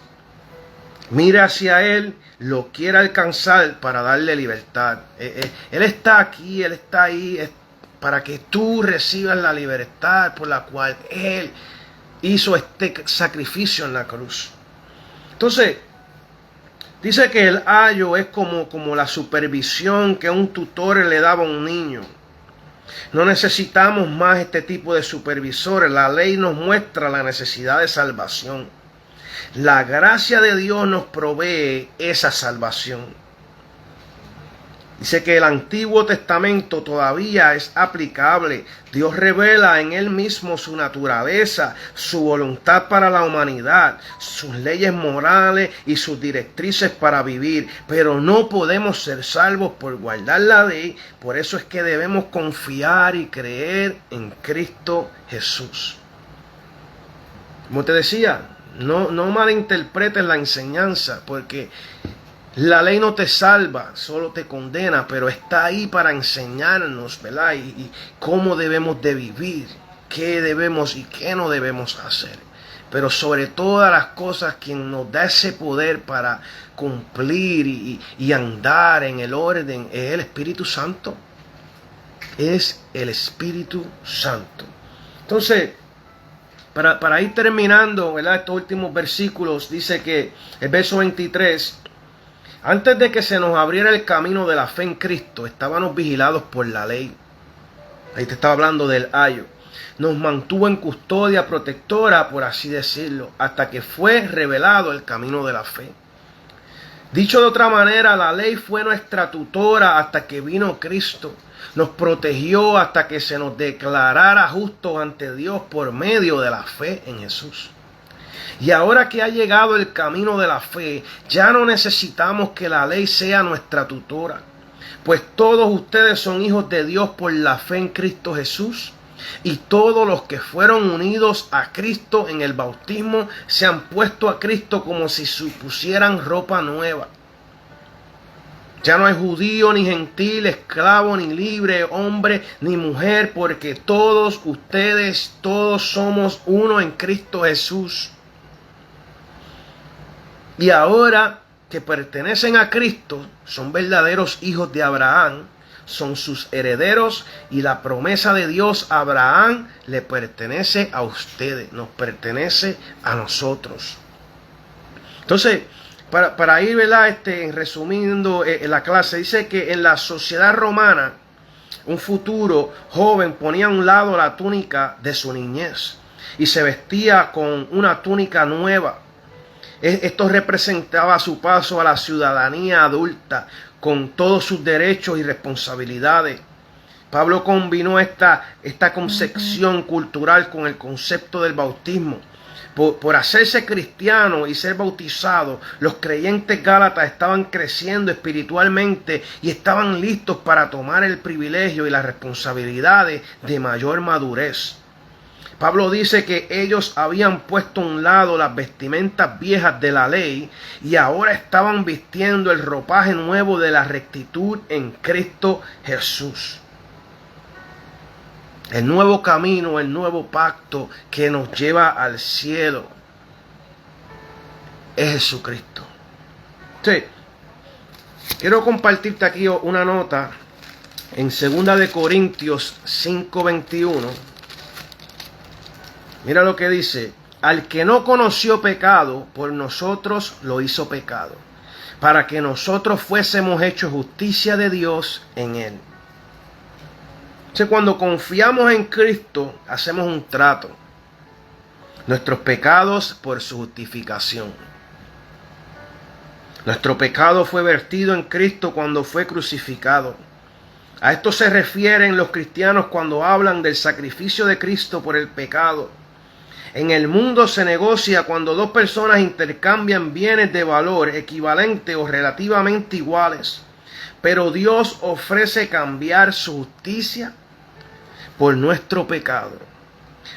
Mira hacia Él, lo quiere alcanzar para darle libertad. Él está aquí, Él está ahí para que tú recibas la libertad por la cual Él hizo este sacrificio en la cruz. Entonces, dice que el ayo es como la supervisión que un tutor le daba a un niño. No necesitamos más este tipo de supervisores. La ley nos muestra la necesidad de salvación. La gracia de Dios nos provee esa salvación. Dice que el Antiguo Testamento todavía es aplicable. Dios revela en Él mismo su naturaleza, su voluntad para la humanidad, sus leyes morales y sus directrices para vivir. Pero no podemos ser salvos por guardar la ley. Por eso es que debemos confiar y creer en Cristo Jesús. Como te decía, no malinterpretes la enseñanza, porque la ley no te salva, solo te condena, pero está ahí para enseñarnos, ¿verdad? Y cómo debemos de vivir, qué debemos y qué no debemos hacer. Pero sobre todas las cosas, quien nos da ese poder para cumplir y andar en el orden es el Espíritu Santo. Es el Espíritu Santo. Entonces, para ir terminando, ¿verdad? Estos últimos versículos, dice que el verso 23... Antes de que se nos abriera el camino de la fe en Cristo, estábamos vigilados por la ley. Ahí te estaba hablando del ayo. Nos mantuvo en custodia protectora, por así decirlo, hasta que fue revelado el camino de la fe. Dicho de otra manera, la ley fue nuestra tutora hasta que vino Cristo. Nos protegió hasta que se nos declarara justos ante Dios por medio de la fe en Jesús. Y ahora que ha llegado el camino de la fe, ya no necesitamos que la ley sea nuestra tutora, pues todos ustedes son hijos de Dios por la fe en Cristo Jesús, y todos los que fueron unidos a Cristo en el bautismo se han puesto a Cristo como si se pusieran ropa nueva. Ya no hay judío ni gentil, esclavo ni libre, hombre ni mujer, porque todos ustedes, todos somos uno en Cristo Jesús. Y ahora que pertenecen a Cristo, son verdaderos hijos de Abraham, son sus herederos, y la promesa de Dios a Abraham le pertenece a ustedes, nos pertenece a nosotros. Entonces, para ir, ¿verdad? Resumiendo la clase, dice que en la sociedad romana, un futuro joven ponía a un lado la túnica de su niñez y se vestía con una túnica nueva. Esto representaba su paso a la ciudadanía adulta con todos sus derechos y responsabilidades. Pablo combinó esta concepción cultural con el concepto del bautismo. Por hacerse cristiano y ser bautizado, los creyentes gálatas estaban creciendo espiritualmente y estaban listos para tomar el privilegio y las responsabilidades de mayor madurez. Pablo dice que ellos habían puesto a un lado las vestimentas viejas de la ley y ahora estaban vistiendo el ropaje nuevo de la rectitud en Cristo Jesús. El nuevo camino, el nuevo pacto que nos lleva al cielo es Jesucristo. Sí. Quiero compartirte aquí una nota en 2 de Corintios 5:21. Mira lo que dice: al que no conoció pecado, por nosotros lo hizo pecado, para que nosotros fuésemos hechos justicia de Dios en él. Entonces, cuando confiamos en Cristo, hacemos un trato. Nuestros pecados por su justificación. Nuestro pecado fue vertido en Cristo cuando fue crucificado. A esto se refieren los cristianos cuando hablan del sacrificio de Cristo por el pecado. En el mundo se negocia cuando dos personas intercambian bienes de valor equivalente o relativamente iguales. Pero Dios ofrece cambiar su justicia por nuestro pecado.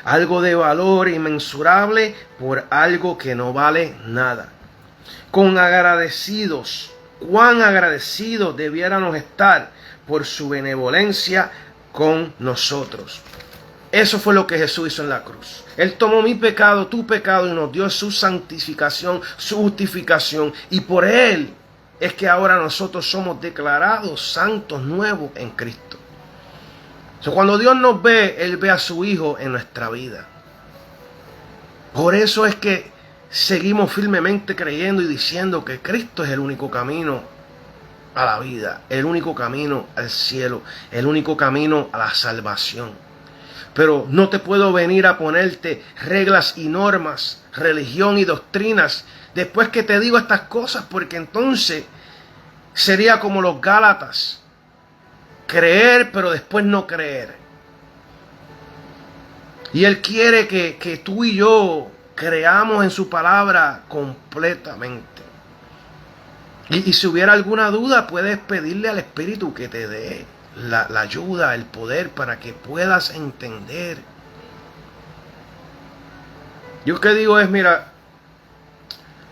Algo de valor inmensurable por algo que no vale nada. Cuán agradecidos debiéramos estar por su benevolencia con nosotros. Eso fue lo que Jesús hizo en la cruz. Él tomó mi pecado, tu pecado, y nos dio su santificación, su justificación. Y por Él es que ahora nosotros somos declarados santos nuevos en Cristo. Cuando Dios nos ve, Él ve a su Hijo en nuestra vida. Por eso es que seguimos firmemente creyendo y diciendo que Cristo es el único camino a la vida, el único camino al cielo, el único camino a la salvación. Pero no te puedo venir a ponerte reglas y normas, religión y doctrinas después que te digo estas cosas, porque entonces sería como los Gálatas. Creer, pero después no creer. Y Él quiere que tú y yo creamos en su palabra completamente. Y si hubiera alguna duda, puedes pedirle al Espíritu que te dé la ayuda, el poder para que puedas entender. Yo lo que digo es, mira,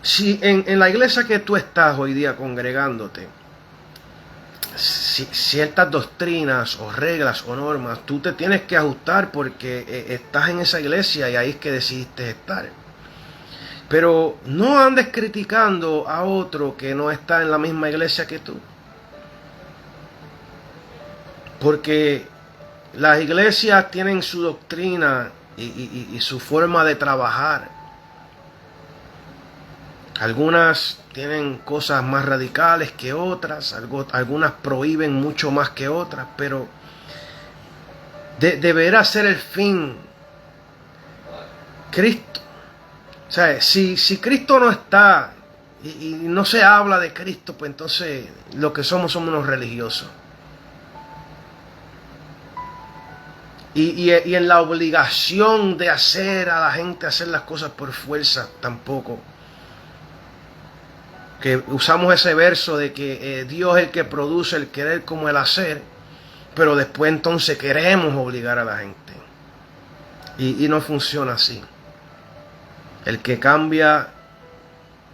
si en la iglesia que tú estás hoy día congregándote, ciertas doctrinas o reglas o normas, tú te tienes que ajustar porque estás en esa iglesia y ahí es que decidiste estar. Pero no andes criticando a otro que no está en la misma iglesia que tú. Porque las iglesias tienen su doctrina y su forma de trabajar. Algunas tienen cosas más radicales que otras, algunas prohíben mucho más que otras, pero deberá ser el fin Cristo. O sea, si Cristo no está y no se habla de Cristo, pues entonces lo que somos unos religiosos. Y en la obligación de hacer a la gente hacer las cosas por fuerza, tampoco. Que usamos ese verso de que Dios es el que produce el querer como el hacer, pero después entonces queremos obligar a la gente. Y no funciona así. El que cambia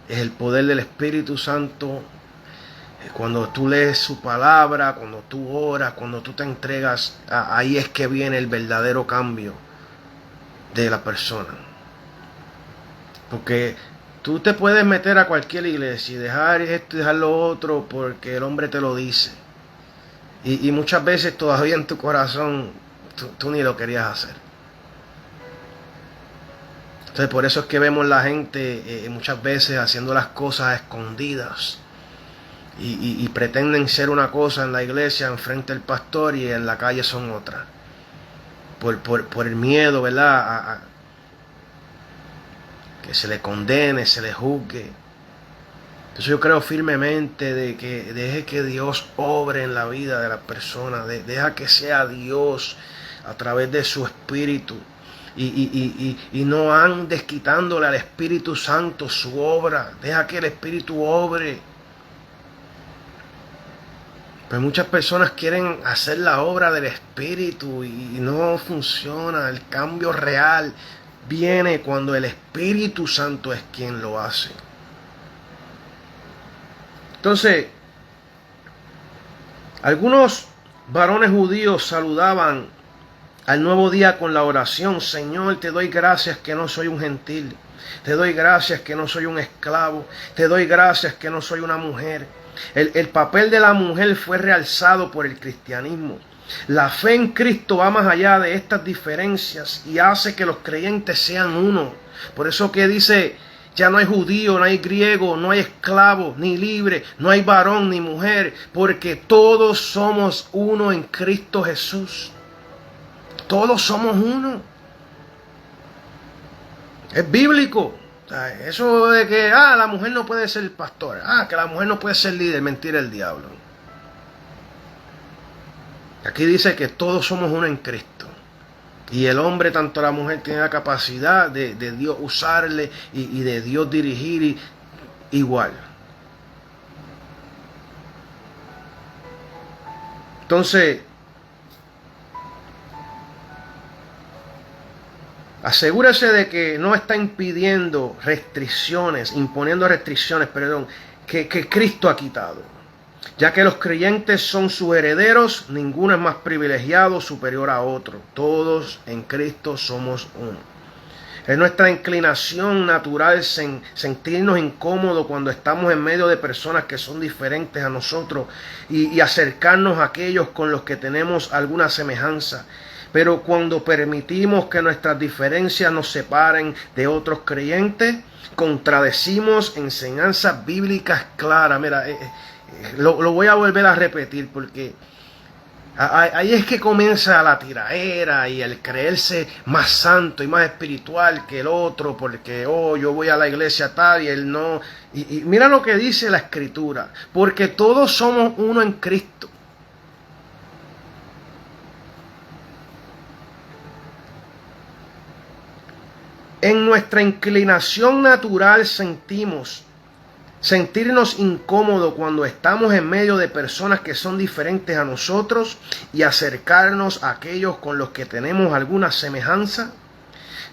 es el poder del Espíritu Santo. Cuando tú lees su palabra, cuando tú oras, cuando tú te entregas, ahí es que viene el verdadero cambio de la persona. Porque tú te puedes meter a cualquier iglesia y dejar esto y dejar lo otro porque el hombre te lo dice. Y muchas veces todavía en tu corazón tú ni lo querías hacer. Entonces por eso es que vemos la gente muchas veces haciendo las cosas escondidas. Y pretenden ser una cosa en la iglesia, enfrente del pastor, y en la calle son otra. Por el miedo, ¿verdad? A que se le condene, se le juzgue. Entonces yo creo firmemente de que deje que Dios obre en la vida de la persona. Deja que sea Dios a través de su Espíritu. Y no andes quitándole al Espíritu Santo su obra. Deja que el Espíritu obre. Pues muchas personas quieren hacer la obra del Espíritu y no funciona. El cambio real viene cuando el Espíritu Santo es quien lo hace. Entonces, algunos varones judíos saludaban al nuevo día con la oración: Señor, te doy gracias que no soy un gentil. Te doy gracias que no soy un esclavo. Te doy gracias que no soy una mujer. El papel de la mujer fue realzado por el cristianismo. La fe en Cristo va más allá de estas diferencias y hace que los creyentes sean uno. Por eso que dice: ya no hay judío, no hay griego, no hay esclavo, ni libre, no hay varón ni mujer, porque todos somos uno en Cristo Jesús. Todos somos uno. Es bíblico. Eso de que la mujer no puede ser pastora, que la mujer no puede ser líder, mentira el diablo. Aquí dice que todos somos uno en Cristo. Y el hombre, tanto la mujer, tiene la capacidad de Dios usarle y de Dios dirigir igual. Entonces, asegúrese de que no está imponiendo restricciones, que Cristo ha quitado. Ya que los creyentes son sus herederos, ninguno es más privilegiado, superior a otro. Todos en Cristo somos uno. Es nuestra inclinación natural sentirnos incómodos cuando estamos en medio de personas que son diferentes a nosotros y acercarnos a aquellos con los que tenemos alguna semejanza. Pero cuando permitimos que nuestras diferencias nos separen de otros creyentes, contradecimos enseñanzas bíblicas claras. Mira, lo voy a volver a repetir porque ahí es que comienza la tiraera y el creerse más santo y más espiritual que el otro, porque yo voy a la iglesia tal y él no. Y mira lo que dice la Escritura: porque todos somos uno en Cristo. En nuestra inclinación natural sentirnos incómodos cuando estamos en medio de personas que son diferentes a nosotros y acercarnos a aquellos con los que tenemos alguna semejanza.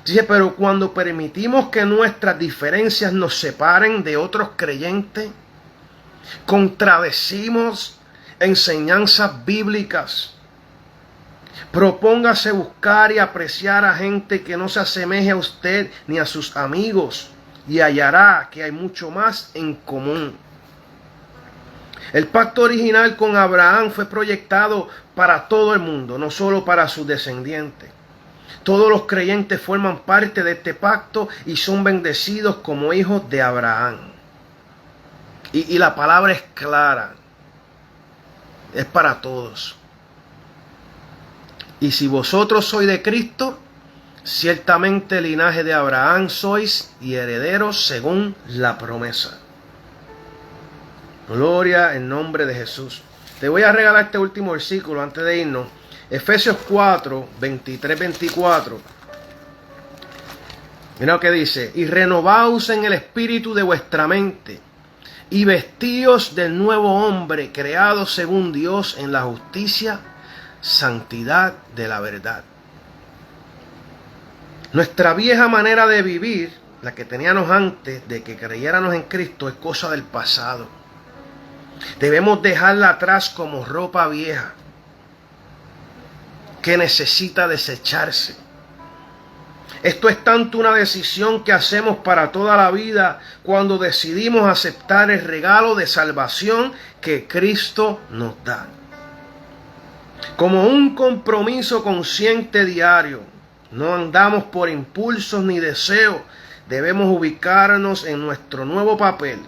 Dice, pero cuando permitimos que nuestras diferencias nos separen de otros creyentes, contradecimos enseñanzas bíblicas. Propóngase buscar y apreciar a gente que no se asemeje a usted ni a sus amigos, y hallará que hay mucho más en común. El pacto original con Abraham fue proyectado para todo el mundo, no solo para sus descendientes. Todos los creyentes forman parte de este pacto y son bendecidos como hijos de Abraham. Y la palabra es clara, es para todos. Y si vosotros sois de Cristo, ciertamente linaje de Abraham sois y herederos según la promesa. Gloria en nombre de Jesús. Te voy a regalar este último versículo antes de irnos. Efesios 4, 23-24. Mira lo que dice: y renovaos en el espíritu de vuestra mente, y vestíos del nuevo hombre, creado según Dios en la justicia, santidad de la verdad. Nuestra vieja manera de vivir, la que teníamos antes de que creyéramos en Cristo, es cosa del pasado. Debemos dejarla atrás como ropa vieja que necesita desecharse. Esto es tanto una decisión que hacemos para toda la vida cuando decidimos aceptar el regalo de salvación que Cristo nos da. Como un compromiso consciente diario, no andamos por impulsos ni deseos, debemos ubicarnos en nuestro nuevo papel,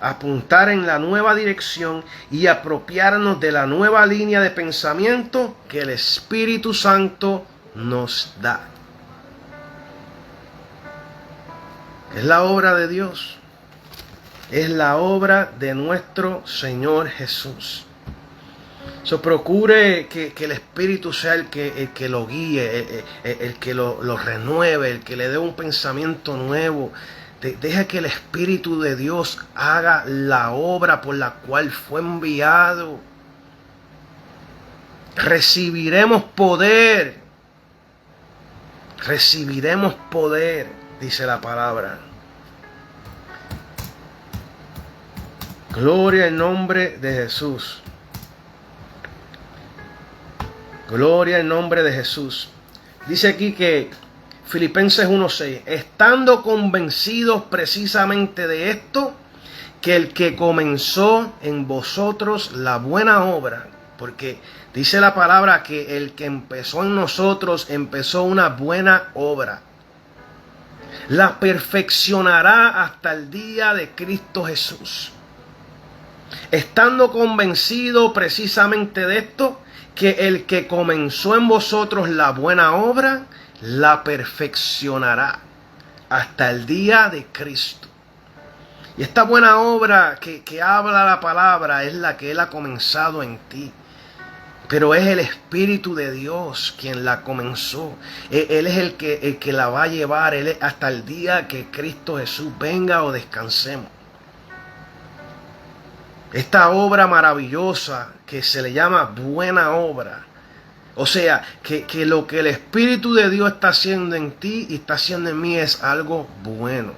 apuntar en la nueva dirección y apropiarnos de la nueva línea de pensamiento que el Espíritu Santo nos da. Es la obra de Dios. Es la obra de nuestro Señor Jesús. Procure que el Espíritu sea el que lo guíe, el que lo renueve, el que le dé un pensamiento nuevo. Deja que el Espíritu de Dios haga la obra por la cual fue enviado. Recibiremos poder. Recibiremos poder, dice la palabra. Gloria al nombre de Jesús. Gloria al nombre de Jesús. Dice aquí que Filipenses 1:6, estando convencidos precisamente de esto, que el que comenzó en vosotros la buena obra, porque dice la palabra que el que empezó en nosotros empezó una buena obra, la perfeccionará hasta el día de Cristo Jesús. Estando convencido precisamente de esto, que el que comenzó en vosotros la buena obra, la perfeccionará hasta el día de Cristo. Y esta buena obra que habla la palabra es la que Él ha comenzado en ti. Pero es el Espíritu de Dios quien la comenzó. Él es el que la va a llevar hasta el día que Cristo Jesús venga o descansemos. Esta obra maravillosa que se le llama buena obra. O sea, que lo que el Espíritu de Dios está haciendo en ti y está haciendo en mí es algo bueno.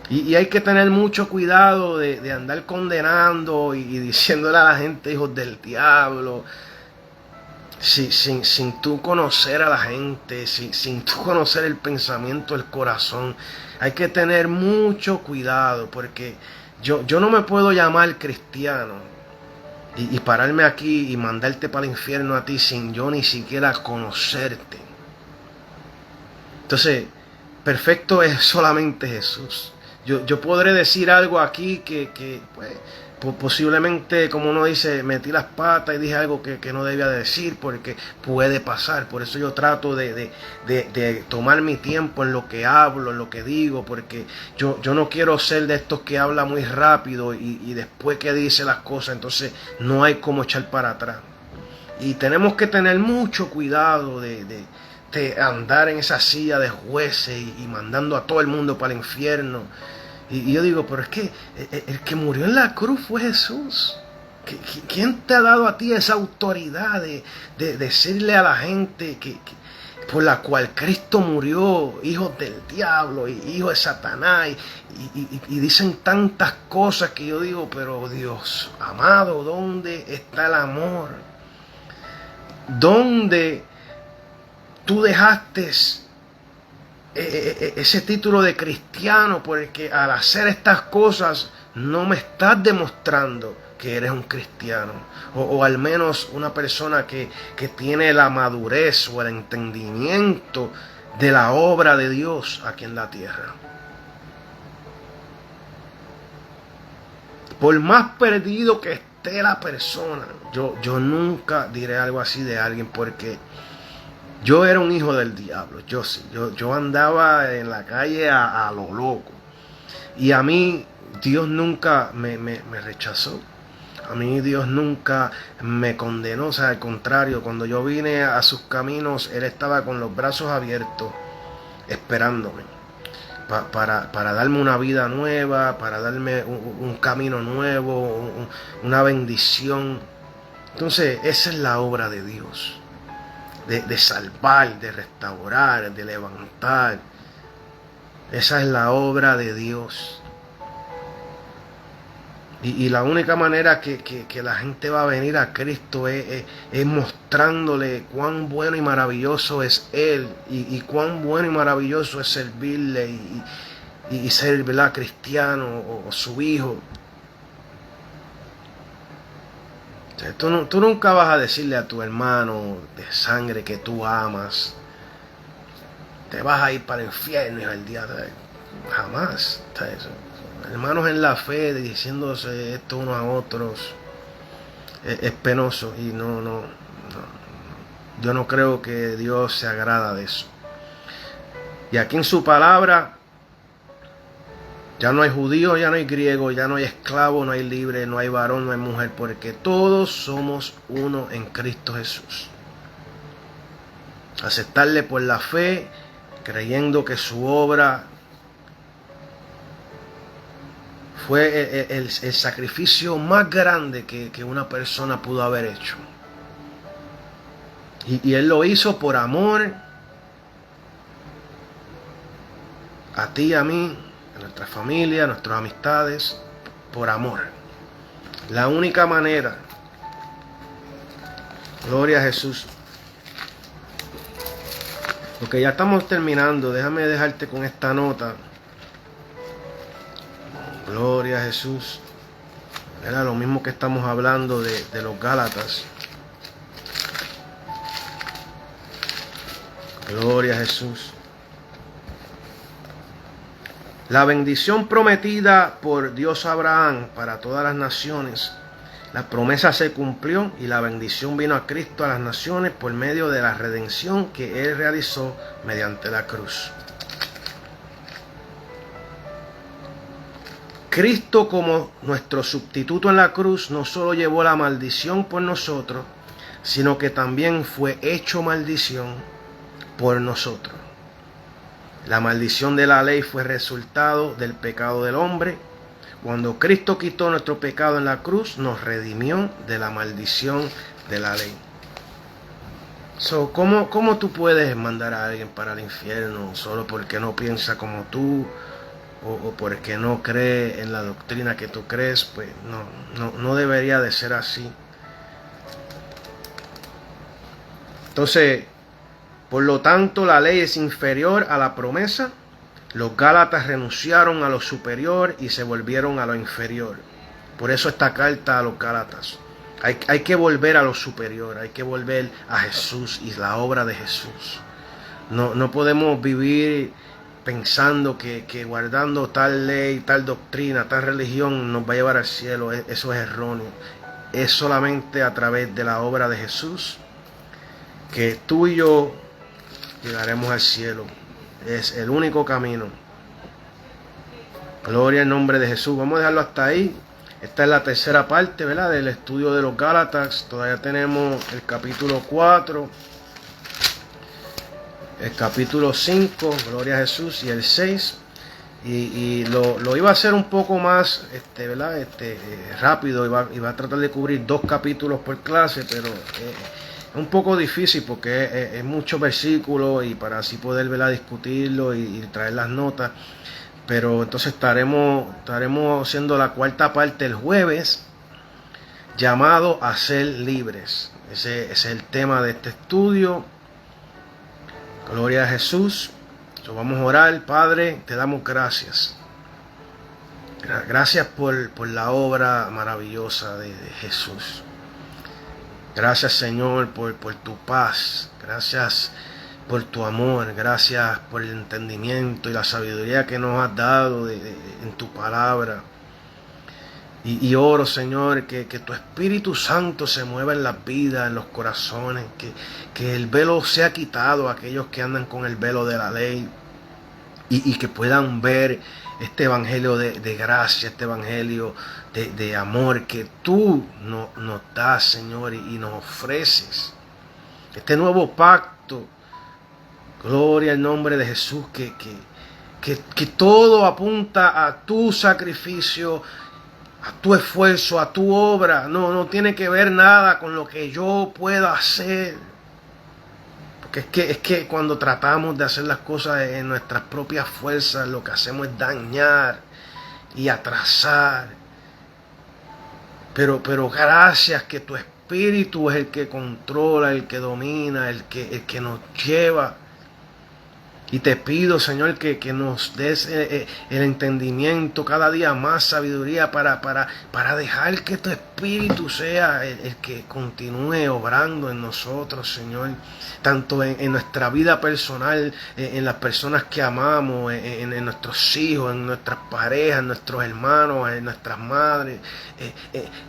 Y hay que tener mucho cuidado de andar condenando y diciéndole a la gente hijos del diablo. Sin tú conocer a la gente, sin tú conocer el pensamiento, el corazón. Hay que tener mucho cuidado porque yo no me puedo llamar cristiano y pararme aquí y mandarte para el infierno a ti sin yo ni siquiera conocerte. Entonces, perfecto es solamente Jesús. Yo podré decir algo aquí que pues, posiblemente, como uno dice, metí las patas y dije algo que no debía decir porque puede pasar. Por eso yo trato de tomar mi tiempo en lo que hablo, en lo que digo, porque yo no quiero ser de estos que habla muy rápido y después que dice las cosas, entonces no hay como echar para atrás. Y tenemos que tener mucho cuidado de andar en esa silla de jueces y mandando a todo el mundo para el infierno. Y yo digo, pero es que el que murió en la cruz fue Jesús. ¿Quién te ha dado a ti esa autoridad de decirle a la gente que por la cual Cristo murió, hijos del diablo y hijos de Satanás? Y dicen tantas cosas que yo digo, pero Dios amado, ¿dónde está el amor? ¿Dónde tú dejaste ese título de cristiano? Porque al hacer estas cosas no me estás demostrando que eres un cristiano o al menos una persona que tiene la madurez o el entendimiento de la obra de Dios aquí en la tierra. Por más perdido que esté la persona, yo nunca diré algo así de alguien porque yo era un hijo del diablo, yo andaba en la calle a lo loco. Y a mí Dios nunca me rechazó. A mí Dios nunca me condenó. O sea, al contrario, cuando yo vine a sus caminos, Él estaba con los brazos abiertos, esperándome. Para darme una vida nueva, para darme un camino nuevo, una bendición. Entonces, esa es la obra de Dios. De salvar, de restaurar, de levantar. Esa es la obra de Dios. Y la única manera que la gente va a venir a Cristo es mostrándole cuán bueno y maravilloso es Él, y cuán bueno y maravilloso es servirle y ser, ¿verdad?, cristiano o su hijo. O sea, tú nunca vas a decirle a tu hermano de sangre que tú amas, te vas a ir para el infierno el día de hoy. Jamás. O sea, hermanos en la fe diciéndose esto unos a otros es penoso, y no, yo no creo que Dios se agrada de eso. Y aquí en su palabra ya no hay judío, ya no hay griego, ya no hay esclavo, no hay libre, no hay varón, no hay mujer, porque todos somos uno en Cristo Jesús. Aceptarle por la fe, creyendo que su obra fue el sacrificio más grande que una persona pudo haber hecho. Y Él lo hizo por amor a ti y a mí, a nuestra familia, a nuestras amistades, por amor. La única manera. Gloria a Jesús. Ok, ya estamos terminando. Déjame dejarte con esta nota. Gloria a Jesús. Era lo mismo que estamos hablando de los Gálatas. Gloria a Jesús. La bendición prometida por Dios a Abraham para todas las naciones. La promesa se cumplió y la bendición vino a Cristo a las naciones por medio de la redención que Él realizó mediante la cruz. Cristo, como nuestro sustituto en la cruz, no solo llevó la maldición por nosotros, sino que también fue hecho maldición por nosotros. La maldición de la ley fue resultado del pecado del hombre. Cuando Cristo quitó nuestro pecado en la cruz, nos redimió de la maldición de la ley. ¿Cómo tú puedes mandar a alguien para el infierno solo porque no piensa como tú o porque no cree en la doctrina que tú crees? Pues no debería de ser así. Entonces, por lo tanto, la ley es inferior a la promesa. Los Gálatas renunciaron a lo superior y se volvieron a lo inferior. Por eso esta carta a los Gálatas. Hay que volver a lo superior, hay que volver a Jesús y la obra de Jesús. No podemos vivir pensando que guardando tal ley, tal doctrina, tal religión nos va a llevar al cielo. Eso es erróneo. Es solamente a través de la obra de Jesús que tú y yo llegaremos al cielo. Es el único camino. Gloria al nombre de Jesús. Vamos a dejarlo hasta ahí. Esta es la tercera parte, ¿verdad?, del estudio de los Gálatas. Todavía tenemos el capítulo 4, el capítulo 5, gloria a Jesús, y el 6. Y lo iba a hacer un poco más ¿verdad?, rápido. Iba a tratar de cubrir 2 capítulos por clase, pero es un poco difícil porque es muchos versículos y para así poder, ¿verdad?, discutirlo y traer las notas. Pero entonces estaremos haciendo la cuarta parte el jueves, llamado a ser libres. Ese es el tema de este estudio. Gloria a Jesús. Vamos a orar. Padre, te damos gracias. Gracias por la obra maravillosa de Jesús. Gracias, Señor, por tu paz. Gracias por tu amor. Gracias por el entendimiento y la sabiduría que nos has dado en tu palabra. Y oro, Señor, que tu Espíritu Santo se mueva en las vidas, en los corazones. Que el velo sea quitado a aquellos que andan con el velo de la ley. Y que puedan ver este evangelio de gracia, este evangelio de amor que tú nos das, Señor, y nos ofreces. Este nuevo pacto. Gloria al nombre de Jesús, que todo apunta a tu sacrificio, a tu esfuerzo, a tu obra. No tiene que ver nada con lo que yo pueda hacer. Porque es que cuando tratamos de hacer las cosas en nuestras propias fuerzas, lo que hacemos es dañar y atrasar. Pero gracias que tu Espíritu es el que controla, el que domina, el que nos lleva. Y te pido, Señor, que nos des el entendimiento, cada día más sabiduría para dejar que tu Espíritu sea el que continúe obrando en nosotros, Señor. Tanto en nuestra vida personal, en las personas que amamos, en nuestros hijos, en nuestras parejas, en nuestros hermanos, en nuestras madres,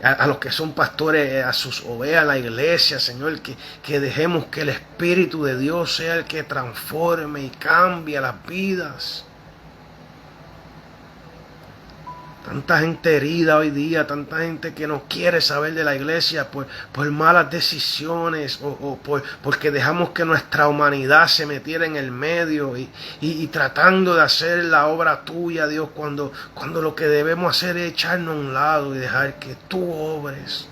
a los que son pastores, a sus ovejas, a la iglesia, Señor, que dejemos que el Espíritu de Dios sea el que transforme y cambia las vidas. Tanta gente herida hoy día, tanta gente que no quiere saber de la iglesia por malas decisiones o porque dejamos que nuestra humanidad se metiera en el medio y tratando de hacer la obra tuya, Dios, cuando lo que debemos hacer es echarnos a un lado y dejar que tú obres.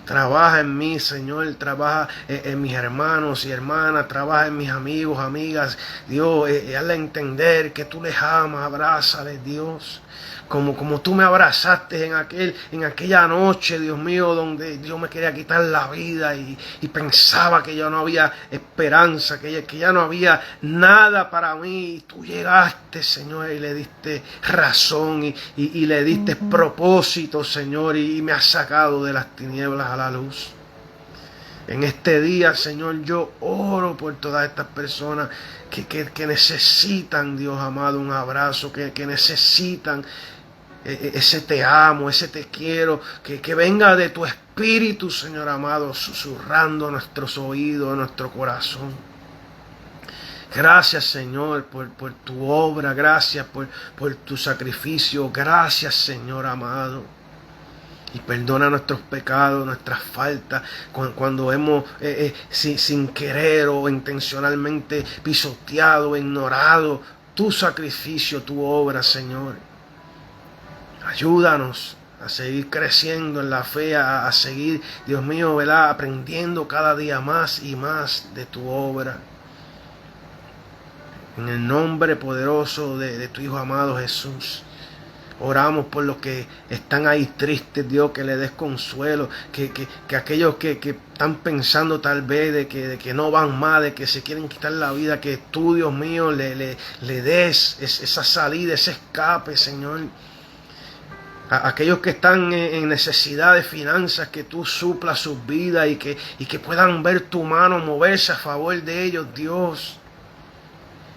Trabaja en mí, Señor, trabaja en mis hermanos y hermanas, trabaja en mis amigos, amigas, Dios, hazle entender que tú les amas, abrázales, Dios, como tú me abrazaste en aquella noche, Dios mío, donde Dios me quería quitar la vida y pensaba que ya no había esperanza, que ya no había nada para mí, y tú llegaste, Señor, y le diste razón y le diste propósito, Señor, y me has sacado de las tinieblas a la luz. En este día, Señor, yo oro por todas estas personas que necesitan, Dios amado, un abrazo, que necesitan ese te amo, ese te quiero, que venga de tu Espíritu, Señor amado, susurrando nuestros oídos, nuestro corazón. Gracias, Señor, por tu obra, gracias por tu sacrificio, gracias, Señor amado. Y perdona nuestros pecados, nuestras faltas, cuando hemos sin querer o intencionalmente pisoteado, ignorado tu sacrificio, tu obra, Señor. Ayúdanos a seguir creciendo en la fe, a seguir, Dios mío, ¿verdad?, aprendiendo cada día más y más de tu obra. En el nombre poderoso de tu Hijo amado Jesús. Oramos por los que están ahí tristes, Dios, que le des consuelo, que aquellos que están pensando tal vez de que no van más, de que se quieren quitar la vida, que tú, Dios mío, le des esa salida, ese escape, Señor. A aquellos que están en necesidad de finanzas, que tú suplas sus vidas y que puedan ver tu mano moverse a favor de ellos, Dios.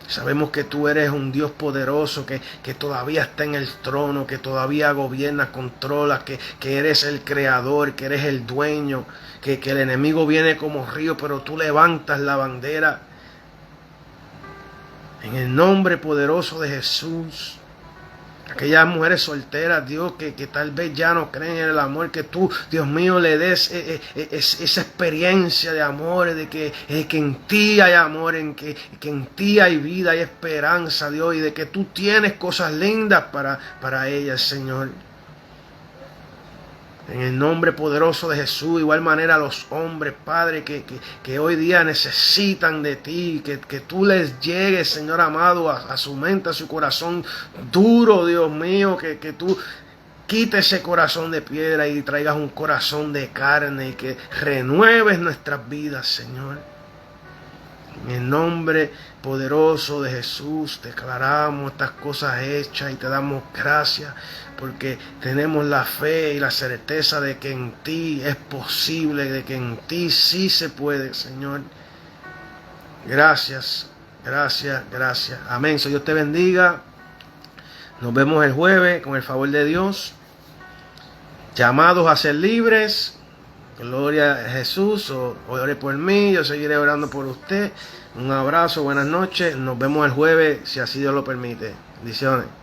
Sabemos que tú eres un Dios poderoso, que todavía está en el trono, que todavía gobiernas, controlas, que eres el creador, que eres el dueño, que el enemigo viene como río, pero tú levantas la bandera. En el nombre poderoso de Jesús. Aquellas mujeres solteras, Dios, que tal vez ya no creen en el amor, que tú, Dios mío, le des esa experiencia de amor, de que en ti hay amor, que en ti hay vida, hay esperanza, Dios, y de que tú tienes cosas lindas para ellas, Señor. En el nombre poderoso de Jesús, de igual manera los hombres, Padre, que hoy día necesitan de ti, que tú les llegues, Señor amado, a su mente, a su corazón duro, Dios mío, que tú quites ese corazón de piedra y traigas un corazón de carne y que renueves nuestras vidas, Señor. En el nombre poderoso de Jesús declaramos estas cosas hechas y te damos gracias porque tenemos la fe y la certeza de que en ti es posible, de que en ti sí se puede, Señor. Gracias, gracias, gracias. Amén. So, Dios te bendiga. Nos vemos el jueves con el favor de Dios. Llamados a ser libres. Gloria a Jesús, ore por mí, yo seguiré orando por usted. Un abrazo, buenas noches, nos vemos el jueves si así Dios lo permite. Bendiciones.